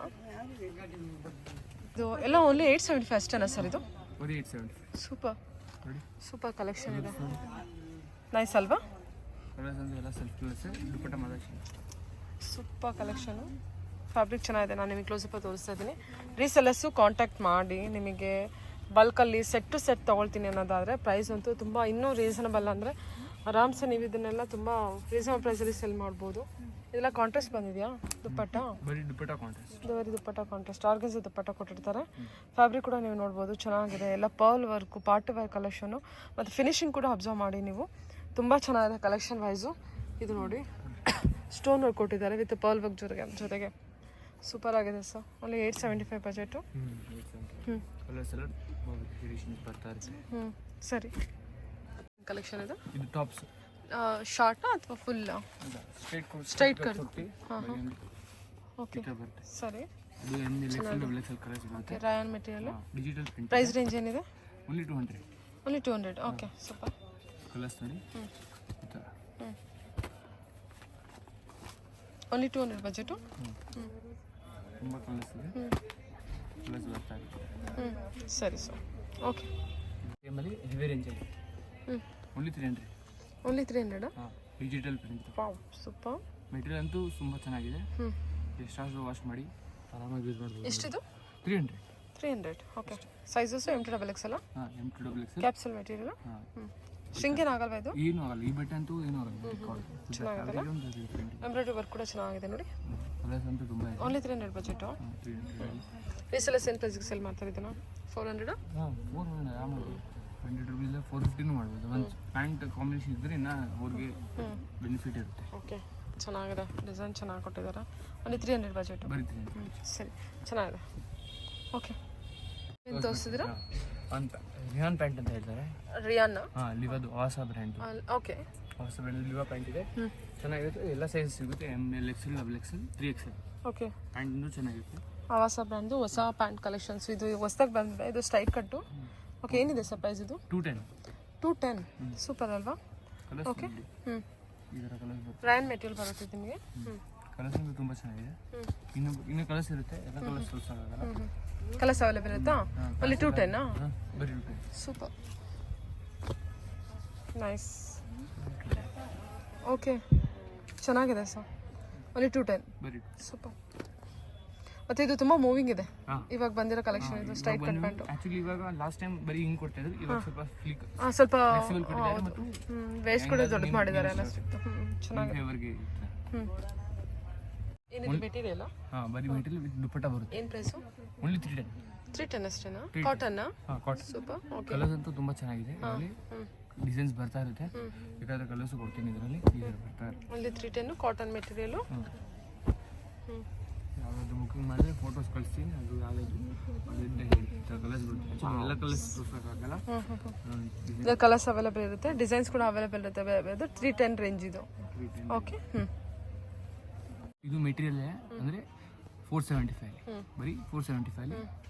ಇದು ಎಲ್ಲ ಓನ್ಲಿ 875 ಅಷ್ಟೇನಾ ಸರ್? ಇದು ಬರೀ 875. ಸೂಪರ್ ಸೂಪರ್ ಕಲೆಕ್ಷನ್ ಇದೆ. ನೈಸ್ ಅಲ್ವಾ? ಕಲರ್ಸ್ ಅಂದರೆ ಎಲ್ಲ ಸೆಲ್ಫ್ ಕಲರ್ಸ್. ದುಪ್ಪಟ್ಟ ಮಾತ್ರ ಸೂಪರ್ ಕಲೆಕ್ಷನು. ಫ್ಯಾಬ್ರಿಕ್ ಚೆನ್ನಾಗಿದೆ. ನಾನು ನಿಮಗೆ ಕ್ಲೋಸಪ್ ತೋರಿಸ್ತಾ ಇದ್ದೀನಿ. ರೀಸೆಲ್ಲರ್ಸು ಕಾಂಟ್ಯಾಕ್ಟ್ ಮಾಡಿ. ನಿಮಗೆ ಬಲ್ಕಲ್ಲಿ ಸೆಟ್ ಟು ಸೆಟ್ ತೊಗೊಳ್ತೀನಿ ಅನ್ನೋದಾದರೆ ಪ್ರೈಸ್ ಅಂತೂ ತುಂಬ ಇನ್ನೂ ರೀಸನಬಲ್. ಅಂದರೆ ಆರಾಮ್ಸೆ ನೀವು ಇದನ್ನೆಲ್ಲ ತುಂಬ ರೀಸನಬಲ್ ಪ್ರೈಸಲ್ಲಿ ಸೆಲ್ ಮಾಡ್ಬೋದು. ಇದೆಲ್ಲ ಕಾಂಟ್ರಾಸ್ಟ್ ಬಂದಿದೆಯಾ ದುಪ್ಪಟ್ಟ? ಬರೀ ದುಪ್ಪಟ್ಟ ಕಾಂಟ್ರಾಸ್ಟ್. ಬರೀ ದುಪ್ಪಟ್ಟ ಕಾಂಟ್ರಾಸ್ಟ್. ಆರ್ಗನ್ಸ್ ದುಪ್ಪಟ್ಟ ಕೊಟ್ಟಿರ್ತಾರೆ. ಫ್ಯಾಬ್ರಿಕ್ ಕೂಡ ನೀವು ನೋಡ್ಬೋದು, ಚೆನ್ನಾಗಿದೆ. ಎಲ್ಲ pearl work, party wear collection, ಮತ್ತು ಫಿನಿಶಿಂಗ್ ಕೂಡ ಅಬ್ಸರ್ವ್ ಮಾಡಿ ನೀವು. ತುಂಬ ಚೆನ್ನಾಗಿದೆ ಕಲೆಕ್ಷನ್ ವೈಸು. ಇದು ನೋಡಿ ಸ್ಟೋನ್ ವರ್ಕ್ ಕೊಟ್ಟಿದ್ದಾರೆ ವಿತ್ ಪರ್ಲ್ ವರ್ಕ್ ಜೊತೆಗೆ. ಸೂಪರ್ ಆಗಿದೆ ಸರ್. Only 875 budget. ಕಲರ್ಸ್ ಎಲ್ಲ ವೇರಿಯೇಷನ್ಸ್ ಬರ್ತಾ ಇರುತ್ತೆ. ಸರಿ. ಕಲೆಕ್ಷನ್ ಇದೆ. ಇದು ಟಾಪ್ಸ್ ಶಾರ್ಟಾ ಅಥವಾ ಫುಲ್? Straight cut. ಓಕೆ, ಸರಿ. ಇದು ML ಕಲರ್ಸ್ ಬರುತ್ತೆ. Rayon material. Digital print. Price range ಏನಿದೆ? Only 200. Only 200. Okay, super. Colours ನೋಡಿ ಈ ಥರ. Only 200 budget. ತುಂಬ ಕಲರ್ಸ್ ಇದೆ. ಕಲರ್ಸ್ ಬರ್ತಾ ಇದೆ. ಸರಿ ಸರ್. ಓಕೆ. ಆಮೇಲೆ ಹೆವಿ ರೇಂಜ್ ಇದೆ. ಓನ್ಲಿ 300. ಓನ್ಲಿ 300? ಹಾಂ, digital print. Wow, super. Material ಅಂತೂ ತುಂಬ ಚೆನ್ನಾಗಿದೆ. ಎಷ್ಟಾದರೂ ವಾಶ್ ಮಾಡಿ ಆರಾಮಾಗಿ ಯೂಸ್ ಮಾಡ್ಬೋದು. ಎಷ್ಟಿದು? 300. 300. ಓಕೆ. Sizes M2XXL? ಹಾಂ, M2XXL. Capsule material. ಸ್ಟ್ರಿಂಗ್ ಏನಾಗಲ್ವಾ ಇದು? ಏನೂ ಆಗಲ್ಲ. ಈ ಬಟ್ಟೆ ಅಂತೂ ಏನೂ ಆಗಲ್ಲ. ಚೆನ್ನಾಗಿದೆಲ್ಲ. ಎಂಬ್ರಾಯ್ಡ್ರಿ ವರ್ಕ್ ಕೂಡ ಚೆನ್ನಾಗಿದೆ ನೋಡಿ. ಕಲರ್ಸ್ ಅಂತೂ ತುಂಬ ಇದೆ. Only 300 budget. ರೀಸೆಲ್ಲ ಸೇಮ್ ಪ್ರೈಸ್ಗೆ ಸೆಲ್ ಮಾಡ್ತಾರೆ ಇದನ್ನು. 400? ಹಾಂ, 400 ಆರಾಮಾಗಿ. 100 ರುಪೀಸ್ 450 ಮಾಡ್ಬೋದು. ಒಂದು ಪ್ಯಾಂಟ್ ಕಾಂಬಿನೇಷನ್ ಇದ್ದರೆ ಇನ್ನು ಅವ್ರಿಗೆ ಬೆನಿಫಿಟ್ ಇರುತ್ತೆ. ಓಕೆ, ಚೆನ್ನಾಗಿದೆ. ಡಿಸೈನ್ ಚೆನ್ನಾಗಿ ಕೊಟ್ಟಿದ್ದಾರೆ. Only 300 budget. ಬರೀ 300. ಸರಿ, ಚೆನ್ನಾಗಿದೆ. ಓಕೆ, ಏನು ತೋರಿಸಿದ್ದೀರಾ? ಅಂತ ರಿಯಾನ್ ಪ್ಯಾಂಟ್ ಅಂತ ಹೇಳ್ತಾರೆ. ರಿಯಾನ್? ಹಾಂ, ಲಿವಾದು ಹೊಸ ಬ್ರ್ಯಾಂಡ್. ಓಕೆ, ಹೊಸ ಬ್ರ್ಯಾಂಡ್ ಲಿವಾ ಪ್ಯಾಂಟ್ ಇದೆ. ಚೆನ್ನಾಗಿರುತ್ತೆ. ಎಲ್ಲ ಸೈಜ್ ಸಿಗುತ್ತೆ. ML XL, XXL, 3XL. Okay. Pant ಚೆನ್ನಾಗಿರುತ್ತೆ. ಹೊಸ ಬ್ರ್ಯಾಂಡು, ಹೊಸ ಪ್ಯಾಂಟ್ ಕಲೆಕ್ಷನ್ಸ್. ಇದು ಹೊಸದಾಗಿ ಬಂದಿದೆ. ಇದು ಸ್ಟ್ರೈಟ್ ಕಟ್ಟು. ಓಕೆ, ಏನಿದೆ ಸರ್ ಪ್ರೈಸ್ ಇದು? 210. 210 ಸೂಪರ್ ಅಲ್ವಾ? Colours okay. ಹ್ಞೂ ಈ ಥರ ಕಲರ್ಸ್ ಬರುತ್ತೆ. ರಯಾನ್ ಮೆಟೀರಿಯಲ್ ಬರುತ್ತೆ ನಿಮಗೆ. ಹ್ಞೂ ಕಲರ್ಸ್ ಅಂತೂ ತುಂಬ ಚೆನ್ನಾಗಿದೆ. ಇನ್ನು ಕಲರ್ಸ್ ಇರುತ್ತೆ, ಎಲ್ಲ ಕಲರ್ಸ್ ತೋರಿಸೋಕ್ಕಾಗಲ್ಲ. ಕಲರ್ಸ್ ಅವೈಲೇಬಲ್ ಇರುತ್ತಾ? ಓನ್ಲಿ 210 ಬರೀ ರೂಪಾಯಿ. Super nice. ಓಕೆ ಚೆನ್ನಾಗಿದೆ ಸರ್. ಓನ್ಲಿ 210 ಬರೀ ಸೂಪರ್. ಮತ್ತೆ ಇದು ತುಂಬ ಮೂವಿಂಗ್ ಇದೆ ಹಾಂ. ಇವಾಗ ಬಂದಿರೋ ಕಲೆಕ್ಷನ್. ಇದು ಸ್ಟ್ರೈಟ್ ಕಟ್ ಪ್ಯಾಂಟು. ಆ್ಯಕ್ಚುಲಿ ಇವಾಗ ಲಾಸ್ಟ್ ಟೈಮ್ ಬರೀ ಹಿಂಗೆ ಕೊಡ್ತಾ ಇದ್ರು, ಇವಾಗ ಸ್ವಲ್ಪ ಫ್ಲಿಕ್ ಸ್ವಲ್ಪ ಫ್ಲೆಕ್ಸಿಬಲ್ ಕೊಟ್ಟಿದ್ದಾರೆ ಮತ್ತು ವೇಸ್ಟ್ ಕೂಡ ದೊಡ್ಡದು ಮಾಡಿದ್ದಾರೆ ಎಲ್ಲ ಸಿಕ್ತು. ಚೆನ್ನಾಗಿದೆ. ಫೇವರ್ಗೆ. ಏನಿದೆ ಮೆಟೀರಿಯಲ್? ಹಾಂ, ಬರೀ ಮೆಟೀರಿಯಲ್ ವಿತ್ ದುಪ್ಪಟ್ಟ ಬರುತ್ತೆ. ಏನು ಪ್ರೈಸು? ಓನ್ಲಿ 310. 310 ಅಷ್ಟೇನಾ? ಕಾಟನ್ನಾ? ಹಾಂ, ಕಾಟನ್. ಸೂಪರ್. ಓಕೆ. ಕಲರ್ಸ್ ಅಂತೂ ತುಂಬ ಚೆನ್ನಾಗಿದೆ. ಇದರಲ್ಲಿ ಡಿಸೈನ್ಸ್ ಬರ್ತಾ ಇರುತ್ತೆ, ಬೇಕಾದ್ರೆ ಕಲರ್ಸು ಕೊಡ್ತೀನಿ ಇದರಲ್ಲಿ. ಬರ್ತಾ ಇರುತ್ತೆ. Only 310 cotton material. ಯಾವ್ದಾದ್ರು ಬುಕಿಂಗ್ ಮಾಡಿದ್ರೆ ಫೋಟೋಸ್ ಕಳಿಸ್ತೀನಿ. ಅದು ಯಾವ್ದಾದ್ರು ಅಲ್ಲಿಂದ ಹೇಳಿ ಈ ಥರ ಕಲರ್ಸ್ ಬರುತ್ತೆ. ಆ್ಯಕ್ಚುಲಿ ಎಲ್ಲ ಕಲರ್ಸ್ ತೋರಿಸೋಕ್ಕಾಗಲ್ಲ. ಇದು ಕಲರ್ಸ್ ಅವೈಲೇಬಲ್ ಇರುತ್ತೆ, ಡಿಸೈನ್ಸ್ ಕೂಡ ಅವೈಲೇಬಲ್ ಇರುತ್ತೆ. ಅದು 310 ರೇಂಜ್ ಇದು. ಓಕೆ. ಇದು ಮೆಟೀರಿಯಲ್ ಅಂದರೆ 475, ಬರೀ 475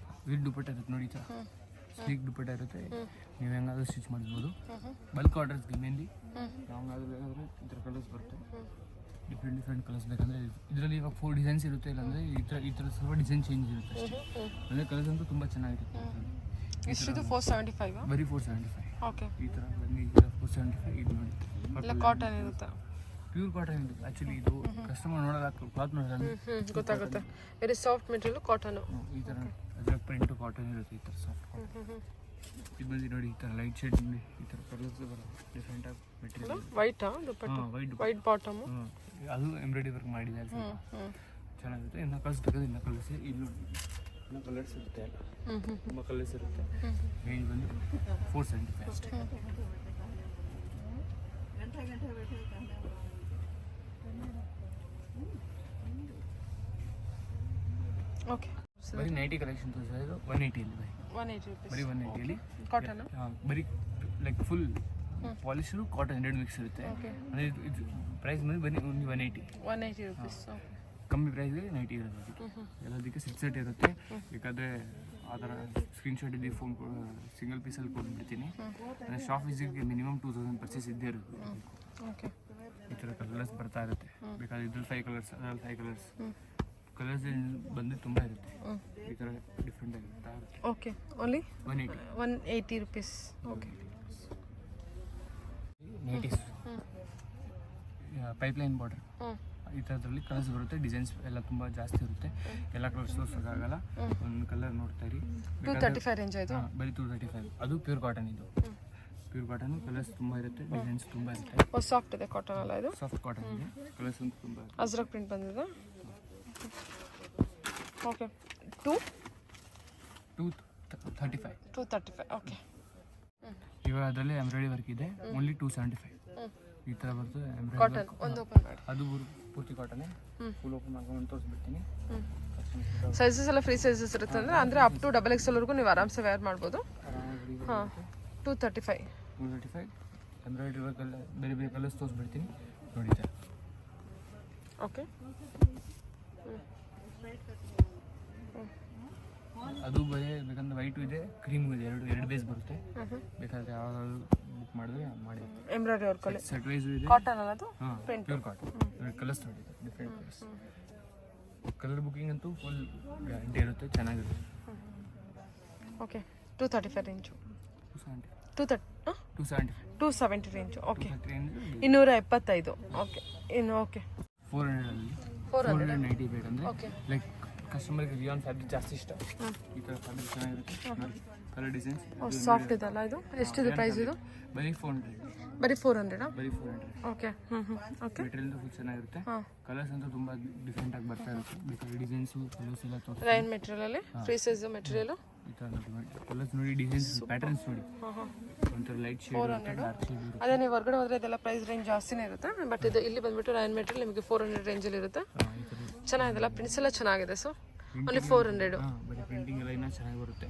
ವಿತ್ ದುಪ್ಪಟ್ಟ ಇರುತ್ತೆ ನೋಡಿ. ಈ ಥರ ಸ್ಲೀಕ್ ದುಪ್ಪಟ್ಟ ಇರುತ್ತೆ. ನೀವು ಹೆಂಗಾದ್ರೂ ಸ್ಟಿಚ್ ಮಾಡಿಸ್ಬೋದು. ಬಲ್ಕ್ ಆರ್ಡರ್ಸ್ಗೆ ಮೇನ್ಲಿ ಯಾವಾಗಾದ್ರೂ ಬೇಕಾದರೆ ಈ ಥರ ಕಲರ್ಸ್ ಬರುತ್ತೆ. ಡಿಫ್ರೆಂಟ್ ಕಲರ್ಸ್ ಬೇಕಂದರೆ ಇದರಲ್ಲಿ ಇವಾಗ 4 ಡಿಸೈನ್ಸ್ ಇರುತ್ತೆ. ಇಲ್ಲಾಂದರೆ ಈ ಥರ ಸ್ವಲ್ಪ ಡಿಸೈನ್ ಚೇಂಜ್ ಇರುತ್ತೆ ಅಷ್ಟೇ. ಅಂದರೆ ಕಲರ್ಸ್ ಅಂತೂ ತುಂಬ ಚೆನ್ನಾಗಿರುತ್ತೆ. ಎಷ್ಟಿದು? 475 ಬರೀ 475. ಓಕೆ. ಈ ಥರ ಬನ್ನಿ 475. ಇದು ನೋಡಿ ಎಲ್ಲ ಕಾಟನ್ ಇರುತ್ತೆ, ಪ್ಯೂರ್ ಕಾಟನ್ ಇದು. ಆ್ಯಕ್ಚುಲಿ ಇದು ಕಸ್ಟಮರ್ ನೋಡೋಲ್ಲ, ಕ್ಲಾತ್ ನೋಡೋಲ್ಲ. ಗೊತ್ತಾಗುತ್ತೆ. Very soft material cotton. ಈ ಥರ ಅದರ ಪ್ರಿಂಟು ಕಾಟನ್ ಇರುತ್ತೆ. ಈ ಥರ ಸಾಫ್ಟ್ ಕಾಟನ್. ಇದು ಬಂದು ನೋಡಿ ಈ ಥರ ಲೈಟ್ ಶೇಡ್ ನೋಡಿ, ಈ ಥರ ಕಲರ್ಸ್ ಬರುತ್ತೆ. ಡಿಫ್ರೆಂಟ್ ಆಗಿ ಮೆಟೀರಿಯಲ್. ವೈಟಾ ದುಪ್ಪಟ್ಟ? White bottom. ಅದು ಎಂಬ್ರಾಯ್ಡಿ ವರ್ಕ್ ಮಾಡಿದ್ದಾರೆ. ಚೆನ್ನಾಗಿರುತ್ತೆ. ಇನ್ನು ಕಲರ್ಸ್ ಬೇಕಾದ್ರೆ ಇನ್ನು ಕಲರ್ಸ್ ಇಲ್ಲಿ ಇನ್ನೂ ಕಲರ್ಸ್ ಇರುತ್ತೆ. ತುಂಬ ಕಲರ್ಸ್ ಇರುತ್ತೆ. ರೇಂಜ್ ಬಂದು 475 ಅಷ್ಟೇ. ಓಕೆ. ಬರೀ 90 ಕಲೆಕ್ಷನ್ ತೋರಿಸೋದು 180 ಬರೀ 180 ರೂಪೀಸ್. ಬರೀ 180 ಕಾಟನ್. ಹಾಂ, ಬರೀ like full polish cotton 2 mix ಇರುತ್ತೆ. ಅಂದರೆ ಇದು ಪ್ರೈಸ್ ಬಂದು ಬರೀ 180 ರೂಪೀಸ್. ಕಮ್ಮಿ ಪ್ರೈಸ್ಗೆ 90 ಇರೋದು. ಅದಕ್ಕೆ ಎಲ್ಲದಕ್ಕೆ 6 ಇರುತ್ತೆ. ಬೇಕಾದರೆ ಆ ಥರ ಸ್ಕ್ರೀನ್ಶಾಟ್ ಇದ್ದು ಫೋನ್ ಸಿಂಗಲ್ ಪೀಸಲ್ಲಿ ಕೊಟ್ಬಿಡ್ತೀನಿ. ಅಂದರೆ ಶಾಪ್ ವಿಸಿಟ್ಗೆ ಮಿನಿಮಮ್ 2000 ಪರ್ಚೇಸ್ ಇದ್ದೇ ಇರುತ್ತೆ. ಓಕೆ. ಈ ಥರ ಕಲರ್ಸ್ ಬರ್ತಾ ಇರುತ್ತೆ. ಬೇಕಾದ್ರೆ ಇದ್ರಲ್ಲಿ 5 ಕಲರ್ಸ್, ಅದರಲ್ಲಿ 5 ಕಲರ್ಸ್. ಕಲರ್ಸ್ ಬಂದು ತುಂಬ ಇರುತ್ತೆ. ಈ ಥರ ಡಿಫ್ರೆಂಟ್ ಆಗಿರ್ತಾ ಇರುತ್ತೆ. Okay. Only 180 rupees. Okay. Nighties pipeline border ಈ ಥರದ್ರಲ್ಲಿ ಕಲರ್ಸ್ ಬರುತ್ತೆ. ಡಿಸೈನ್ಸ್ ಎಲ್ಲ ತುಂಬ ಜಾಸ್ತಿ ಇರುತ್ತೆ. ಎಲ್ಲ ಕಲರ್ಸ್ ತೋರಿಸೋಕ್ಕಾಗಲ್ಲ. ಒಂದು ಕಲರ್ ನೋಡ್ತಾ ಇರಿ. 235 ರೇಂಜ್ ಆಯಿತು. ಬರೀ 235. ಅದು ಪ್ಯೂರ್ ಕಾಟನ್. ಇದು ಪ್ಯೂರ್ ಕಾಟನ್. ಕಲರ್ಸ್ ತುಂಬ ಇರುತ್ತೆ, ಡಿಸೈನ್ಸ್ ತುಂಬ ಇರುತ್ತೆ. ಸಾಫ್ಟ್ ಇದೆ ಕಾಟನ್ ಅಲ್ಲ ಇದು? ಸಾಫ್ಟ್ ಕಾಟನ್ ಇದೆ. ಕಲರ್ಸ್ ಅಂತೂ ತುಂಬ ಇರುತ್ತೆ. ಅಜ್ರಕ್ ಪ್ರಿಂಟ್ ಬಂದಿದೆ. ಓಕೆ. 235. 235. ಓಕೆ. ಇವಾಗ ಅದರಲ್ಲಿ ಎಂಬ್ರಾಯ್ಡಿ ವರ್ಕ್ ಇದೆ. ಓನ್ಲಿ 275. ಈ ಥರ ಬರ್ತದೆ ಎಂಬ್ರಾಯ್ಡಿ. ಕಾಟನ್ ಒಂದು ಓಪನ್ ಮಾಡಿ. ಅದು ಪೂರ್ತಿ ಕಾಟನೇ. ಫುಲ್ ಓಪನ್ ಮಾಡ್ಕೊಂಡು ತೋರಿಸ್ಬಿಡ್ತೀನಿ. ಸೈಜಸ್ ಎಲ್ಲ ಫ್ರೀ ಸೈಜಸ್ ಇರುತ್ತೆ ಅಂದರೆ ಅಪ್ ಟು XXL ವರೆಗೂ ನೀವು ಆರಾಮ್ಸೆ ವೇರ್ ಮಾಡ್ಬೋದು. ಹಾಂ. 235. ಎಂಬ್ರಾಯ್ಡ್ರಿ ವರ್ಕಲ್ಲಿ ಬೇರೆ ಬೇರೆ ಕಲರ್ಸ್ ತೋರಿಸ್ಬಿಡ್ತೀನಿ ನೋಡಿ. ಓಕೆ. ಅದು ಬರೀ ಬೇಕಂದ್ರೆ ವೈಟು ಇದೆ, ಕ್ರೀಮು ಇದೆ. ಎರಡು ಬೇಸ್ ಬರುತ್ತೆ. ಬೇಕಾದ್ರೆ ಯಾವ್ದಾದ್ರು ಬುಕ್ ಮಾಡಿದ್ರೆ ಮಾಡಿ. ಎಂಬ್ರಾಯ್ಡ್ರಿ ವರ್ಕಲ್ಲಿ ಸೆಟ್ ವೈಸು ಇದೆ. ಕಾಟನ್ ಅಲ್ಲ ಅದು? ಹಾಂ, ಪ್ಯೂರ್ ಕಾಟನ್. ಕಲರ್ಸ್ ನೋಡಿ, ಡಿಫ್ರೆಂಟ್ ಕಲರ್ಸ್. ಕಲರ್ ಬುಕ್ಕಿಂಗ್ ಅಂತೂ ಫುಲ್ ಗ್ಯಾರಂಟಿ ಇರುತ್ತೆ, ಚೆನ್ನಾಗಿರುತ್ತೆ. Okay. 235 range. 270 range. Okay. 275. Okay. ಇನ್ನು ಓಕೆ. 490 ಬೇಕಂದ್ರೆ ಲೈಕ್ ಕಸ್ಟಮರ್ಗೆ ರಿಯಾನ್ ಫ್ಯಾಬ್ರಿಕ್ ಜಾಸ್ತಿ ಇಷ್ಟ. ಈ ಥರ ಫ್ಯಾಬ್ರಿಕ್ ಚೆನ್ನಾಗಿರುತ್ತೆ. ಕಲರ್ ಡಿಸೈನ್ಸ್ ಸಾಫ್ಟ್ ಇದಲ್ಲ ಇದು? ಎಷ್ಟಿದೆ ಪ್ರೈಸ್ ಇದು? ಬರೀ 400. ಬರೀ 400? ಬರೀ 400. ಓಕೆ. ಓಕೆ. ಮೆಟೀರಿಯಲ್ ಫುಲ್ ಚೆನ್ನಾಗಿರುತ್ತೆ. ಕಲರ್ಸ್ ಅಂತೂ ತುಂಬ ಡಿಫ್ರೆಂಟ್ ಆಗಿ ಬರ್ತಾ ಇರುತ್ತೆ. ಬೇಕಾದ್ರೆ ಡಿಸೈನ್ಸು ಕಲರ್ಸ್ ಎಲ್ಲ ತೋರಿಸ್ತೀನಿ. ರೈನ್ ಮೆಟೀರಿಯಲಲ್ಲಿ ಫ್ರೀ ಸೈಜ್ ಮೆಟೀರಿಯಲು. ಈ ಥರ ನೋಡಿ ಕಲರ್ಸ್ ನೋಡಿ, ಡಿಸೈನ್ಸ್ ಪ್ಯಾಟರ್ನ್ಸ್ ನೋಡಿ. ಒಂಥರ ಲೈಟ್ ಶೇಡ್, ಡಾರ್ಕ್ ಶೇಡ್. ಅದೇ ನೀವು ಹೊರಗಡೆ ಹೋದರೆ ಇದೆಲ್ಲ ಪ್ರೈಸ್ ರೇಂಜ್ ಜಾಸ್ತಿನೇ ಇರುತ್ತೆ. ಬಟ್ ಇದು ಇಲ್ಲಿ ಬಂದ್ಬಿಟ್ಟು ರೈನ್ ಮೆಟೀರಿಯಲ್ ನಿಮಗೆ 400 ರೇಂಜಲ್ಲಿ ಇರುತ್ತೆ. ಚೆನ್ನಾಗಿದೆಲ್ಲ, ಪ್ರಿಂಟ್ಸ್ ಎಲ್ಲ ಚೆನ್ನಾಗಿದೆ. So only 400. ಬರೀ ಪ್ರಿಂಟಿಂಗ್ ಎಲ್ಲ ಇನ್ನೂ ಚೆನ್ನಾಗಿ ಬರುತ್ತೆ.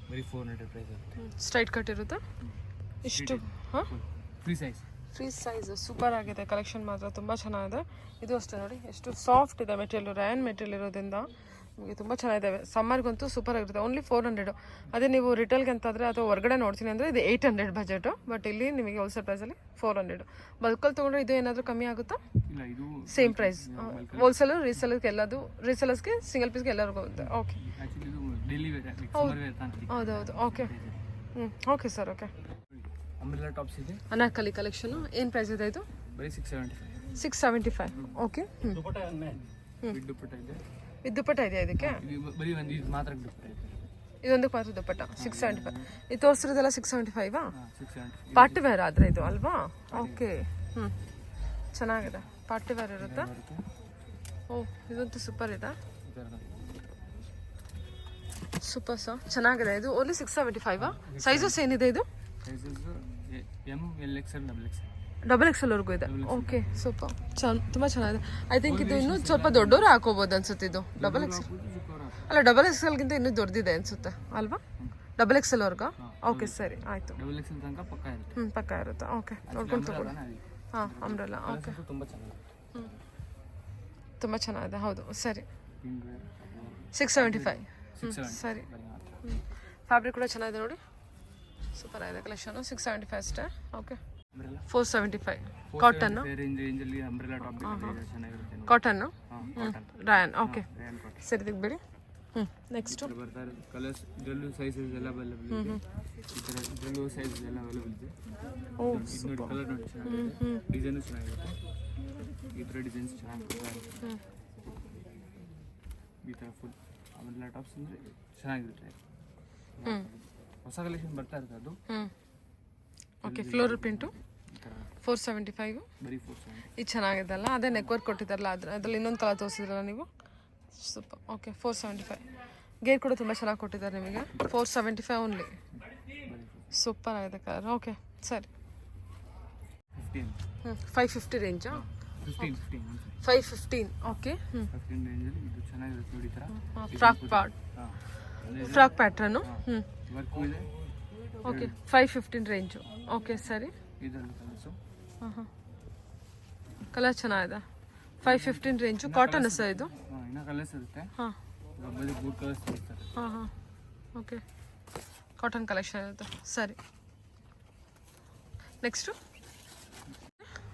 ಬರೀ 400 ಪ್ರೈಸ್ ಆಗುತ್ತೆ. ಸ್ಟ್ರೈಟ್ ಕಟ್ ಇರುತ್ತೆ. ಇಷ್ಟು ಹಾಂ, free size. Free size super ಆಗಿದೆ. ಕಲೆಕ್ಷನ್ ಮಾತ್ರ ತುಂಬ ಚೆನ್ನಾಗಿದೆ. ಇದು ಅಷ್ಟೇ ನೋಡಿ ಎಷ್ಟು ಸಾಫ್ಟ್ ಇದೆ ಮೆಟೀರಿಯಲ್. ರಯಾನ್ ಮೆಟೀರಿಯಲ್ ಇರೋದ್ರಿಂದ ನಿಮಗೆ ತುಂಬ ಚೆನ್ನಾಗಿದ್ದಾವೆ. ಸಮ್ಮರ್ಗಂತೂ ಸೂಪರ್ ಆಗಿರುತ್ತೆ. ಓನ್ಲಿ 400. ಅದೇ ನೀವು ರಿಟೇಲ್ಗೆ ಅಂತಾದರೆ ಅಥವಾ ಹೊರಗಡೆ ನೋಡ್ತೀನಿ ಅಂದರೆ ಇದು 800 ಬಜೆಟು. ಬಟ್ ಇಲ್ಲಿ ನಿಮಗೆ ಹೋಲ್ಸೇಲ್ ಪ್ರೈಸಲ್ಲಿ 400. ಬಲ್ಕಲ್ಲಿ ತೊಗೊಂಡ್ರೆ ಇದು ಏನಾದರೂ ಕಮ್ಮಿ ಆಗುತ್ತಾ? ಇಲ್ಲ, ಇದು ಸೇಮ್ ಪ್ರೈಸ್. ಹೋಲ್ಸೇಲು ರೀಸೇಲರ್ಗೆ ಎಲ್ಲದು, ರೀಸೇಲರ್ಸ್ಗೆ ಸಿಂಗಲ್ ಪೀಸ್ಗೆ ಎಲ್ಲರಿಗೂ ಹೋಗುತ್ತೆ. ಓಕೆ, ಆ್ಯಕ್ಚುಲಿ ಇದು ಡೈಲಿ ವೇರ್, ಸಮ್ಮರ್ ವೇರ್ ತಾಂತಿ. ಹೌದೌದು. Okay, okay sir. Okay, umbrella tops ಇದೆ, ಅನಾರ್ಕಲಿ ಕಲೆಕ್ಷನು. ಏನು ಪ್ರೈಸ್ ಇದೆ ಇದು? ಬರೀ 675. 675. ಓಕೆ. ವಿತ್ ದುಪ್ಪಟ್ಟ ಇದೆ. ಇದು ದುಪ್ಪಟ್ಟ ಇದೆಯಾ ಇದಕ್ಕೆ? ಇದು ಬರೀ ಒಂದು ಇದು ಮಾತ್ರ ದುಪ್ಪಟ್ಟ ಇದೆ. ಇದೊಂದಕ್ಕೆ ಮಾತ್ರ ದುಪ್ಪಟ್ಟ 675. ಇದು ತೋರಿಸಿರೋದೆಲ್ಲ 675. 675 ಪಾರ್ಟಿ ವೇರ್ ಆದರೆ ಇದು ಅಲ್ವಾ? ಓಕೆ. ಚೆನ್ನಾಗಿದೆ, ಪಾರ್ಟಿ ವೇರ್ ಇರುತ್ತೆ. ಓ, ಇದಂತೂ ಸೂಪರ್ ಇದೆ. ಸೂಪರ್ ಸರ್, ಚೆನ್ನಾಗಿದೆ. ಇದು ಓನ್ಲಿ 675. ಸೈಜಸ್ ಏನಿದೆ ಇದು? Sizes M, L XL, double XL. Double ಎಕ್ಸೆಲ್ವರೆಗೂ ಇದೆ. Okay, super. ತುಂಬ ಚೆನ್ನಾಗಿದೆ. ಐ ಥಿಂಕ್ ಇದು ಇನ್ನೂ ಸ್ವಲ್ಪ ದೊಡ್ಡವರು ಹಾಕೋಬೋದು ಅನ್ಸುತ್ತೆ. ಇದು ಡಬಲ್ ಎಕ್ಸೆಲ್ ಅಲ್ಲ, ಡಬಲ್ ಎಕ್ಸೆಲ್ಗಿಂತ ಇನ್ನೂ ದೊಡ್ಡದಿದೆ ಅನ್ಸುತ್ತೆ ಅಲ್ವಾ? ಡಬಲ್ ಎಕ್ಸೆಲ್ವರೆಗೂ? ಓಕೆ, ಸರಿ, ಆಯಿತು. ಡಬಲ್ ಎಕ್ಸೆಲ್ ತನಕ ಪಕ್ಕ ಇರುತ್ತೆ. ಪಕ್ಕ ಇರುತ್ತೆ. ಓಕೆ, ನೋಡ್ಕೊಂಡು ತಗೊಳ್ಳಿ. ಹಾಂ, ಅಂಬ್ರೆಲಾ. ಓಕೆ, ತುಂಬ ಚೆನ್ನಾಗಿದೆ. ತುಂಬ ಚೆನ್ನಾಗಿದೆ. ಹೌದು, ಸರಿ. Pink wear 675. 670. ಸರಿ. ಫ್ಯಾಬ್ರಿಕ್ ಕೂಡ ಚೆನ್ನಾಗಿದೆ ನೋಡಿ, ಸೂಪರ್ ಆಗಿದೆ ಕಲೆಕ್ಷನು. 675 ಅಷ್ಟೇ. ಓಕೆ, 475. ಕಾಟನ್ನು, ರೇಂಜಲ್ಲಿ ಅಂಬ್ರೆಲಾ ಟಾಪ್ ಚೆನ್ನಾಗಿರುತ್ತೆ. Cotton, cotton, Rayan. Okay, Riyan cotton. ಸರಿ, ತೆಗ್ಬೇಡಿ. ನೆಕ್ಸ್ಟು ಬರ್ತಾರೆ ಕಲರ್ಸ್, ಇದರಲ್ಲೂ ಸೈಜಸ್ ಎಲ್ಲ ಅವೈಲೇಬಲ್ ಇದೆ. ಈ ಥರ ಇದರಲ್ಲೂ ಸೈಜಸ್ ಎಲ್ಲ ಅವೈಲೇಬಲ್ ಇದೆ. ಓ, ಇದು ನೋಡಿ, ಕಲರ್ ನೋಡಿ ಚೆನ್ನಾಗಿರುತ್ತೆ, ಡಿಸೈನು ಚೆನ್ನಾಗಿರುತ್ತೆ. ಈ ಥರ ಡಿಸೈನ್ಸ್ ಚೆನ್ನಾಗಿರುತ್ತೆ. ಈ ಥರ ಫುಲ್ ಅಂಬ್ರೆಲಾ ಟಾಪ್ಸ್ ಅಂದರೆ ಚೆನ್ನಾಗಿರುತ್ತೆ. ಹೊಸ ಕಲೆಕ್ಷನ್ ಬರ್ತಾ ಇರುತ್ತೆ ಅದು. ಓಕೆ, ಫ್ಲೋರಲ್ ಪ್ರಿಂಟು ಈ ಥರ 475. ಬರೀ 470. ಇದು ಚೆನ್ನಾಗಿದೆಲ್ಲ, ಅದೇ ನೆಕ್ ವರ್ಕ್ ಕೊಟ್ಟಿದ್ದಾರಲ್ಲ ಅದ್ರಲ್ಲಿ ಇನ್ನೊಂದು ಕಲರ್ ತೋರಿಸಿದ್ರಲ್ಲ ನೀವು. ಸೂಪರ್. ಓಕೆ, 475. ಗೇರ್ ಕೂಡ ತುಂಬ ಚೆನ್ನಾಗಿ ಕೊಟ್ಟಿದ್ದಾರೆ ನಿಮಗೆ. 475 ಓನ್ಲಿ. ಸೂಪರ್ ಆಗಿದೆ ಕಲರ್. ಓಕೆ, ಸರಿ. 550 ರೇಂಜಾ? 515. ಓಕೆ. 15 ರೇಂಜಲ್ಲಿ ಇದು ಚೆನ್ನಾಗಿರುತ್ತೆ ನೋಡಿ. ಈ ಥರ ಫ್ರಾಕ್ ಪ್ಯಾಟ್ರನು. ವರ್ಕು ಇದೆ. Okay, 515 range. ಓಕೆ, ಸರಿ. ಇದರಲ್ಲಿ ಕಲರ್ಸು. ಕಲರ್ ಚೆನ್ನಾಗಿದೆ. 515 ರೇಂಜು. ಕಾಟನ್ ಸರ್ ಇದು? ಇನ್ನೂ ಕಲರ್ಸ್ ಇರುತ್ತೆ. ಹಾಂ, ಬರೀ 3 ಕಲರ್ಸ್ ಇರ್ತಾರೆ. ಹಾಂ. ಓಕೆ, ಕಾಟನ್ ಕಲೆಕ್ಷನ್ ಇರುತ್ತೆ. ಸರಿ. ನೆಕ್ಸ್ಟು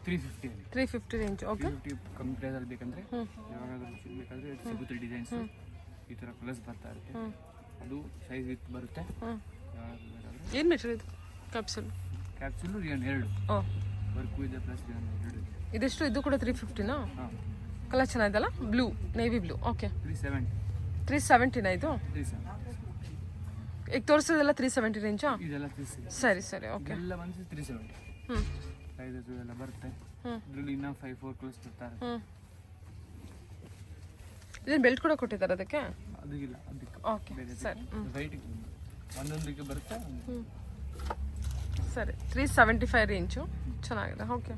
350 ಅಲ್ಲಿ. 350 ರೇಂಜ್. ಓಕೆ, 350 ಕಮ್ಮಿ ಪ್ರೈಸಲ್ಲಿ ಬೇಕಂದರೆ ಯಾವಾಗಾದ್ರೂ ಬೇಕಾದರೆ ಸಿಗುತ್ತೆ ಡಿಸೈನ್ಸು. ಈ ಥರ ಕಲರ್ಸ್ ಬರ್ತಾ ಇರುತ್ತೆ. ಅದು ಸೈಜ್ ವಿತ್ ಬರುತ್ತೆ. ಏನು ಮೆಟೀರಿಯಲ್ ಇದು? Capsule rayon 2. ಓ, ವರ್ಕು ಇದೆ ಪ್ಲಸ್ ರಿಯನ್ 2 ಇದೆ. ಇದೆಷ್ಟು? ಇದು ಕೂಡ 350ನಾ? ಹಾಂ. ಕಲರ್ ಚೆನ್ನಾಗಿದೆಲ್ಲ, ಬ್ಲೂ, ನೇವಿ ಬ್ಲೂ. ಓಕೆ, 370. 370ನಾ ಇದು? 370. ಈಗ ತೋರಿಸೋದೆಲ್ಲ 370 ರೇಂಜಾ? ಇದೆಲ್ಲ 370. ಸರಿ ಸರಿ. ಓಕೆ, ಎಲ್ಲ ಬಂದು 370. ಸೈಜಸ್ ಎಲ್ಲ ಬರುತ್ತೆ. ಇದರಲ್ಲಿ ಇನ್ನೂ 5-4 ಕಲರ್ಸ್ ಬರ್ತಾರೆ. ಇದೇನು ಬೆಲ್ಟ್ ಕೂಡ ಕೊಟ್ಟಿದ್ದಾರೆ ಅದಕ್ಕೆ? ಅದಕ್ಕಿಲ್ಲ, ಅದಕ್ಕೆ ಓಕೆ, ಸರಿ. ವೈಟಿಗೆ ಒಂದೊಂದಕ್ಕೆ ಬರುತ್ತೆ. ಸರಿ, 375 ರೇಂಜು ಚೆನ್ನಾಗಿದೆ. ಓಕೆ.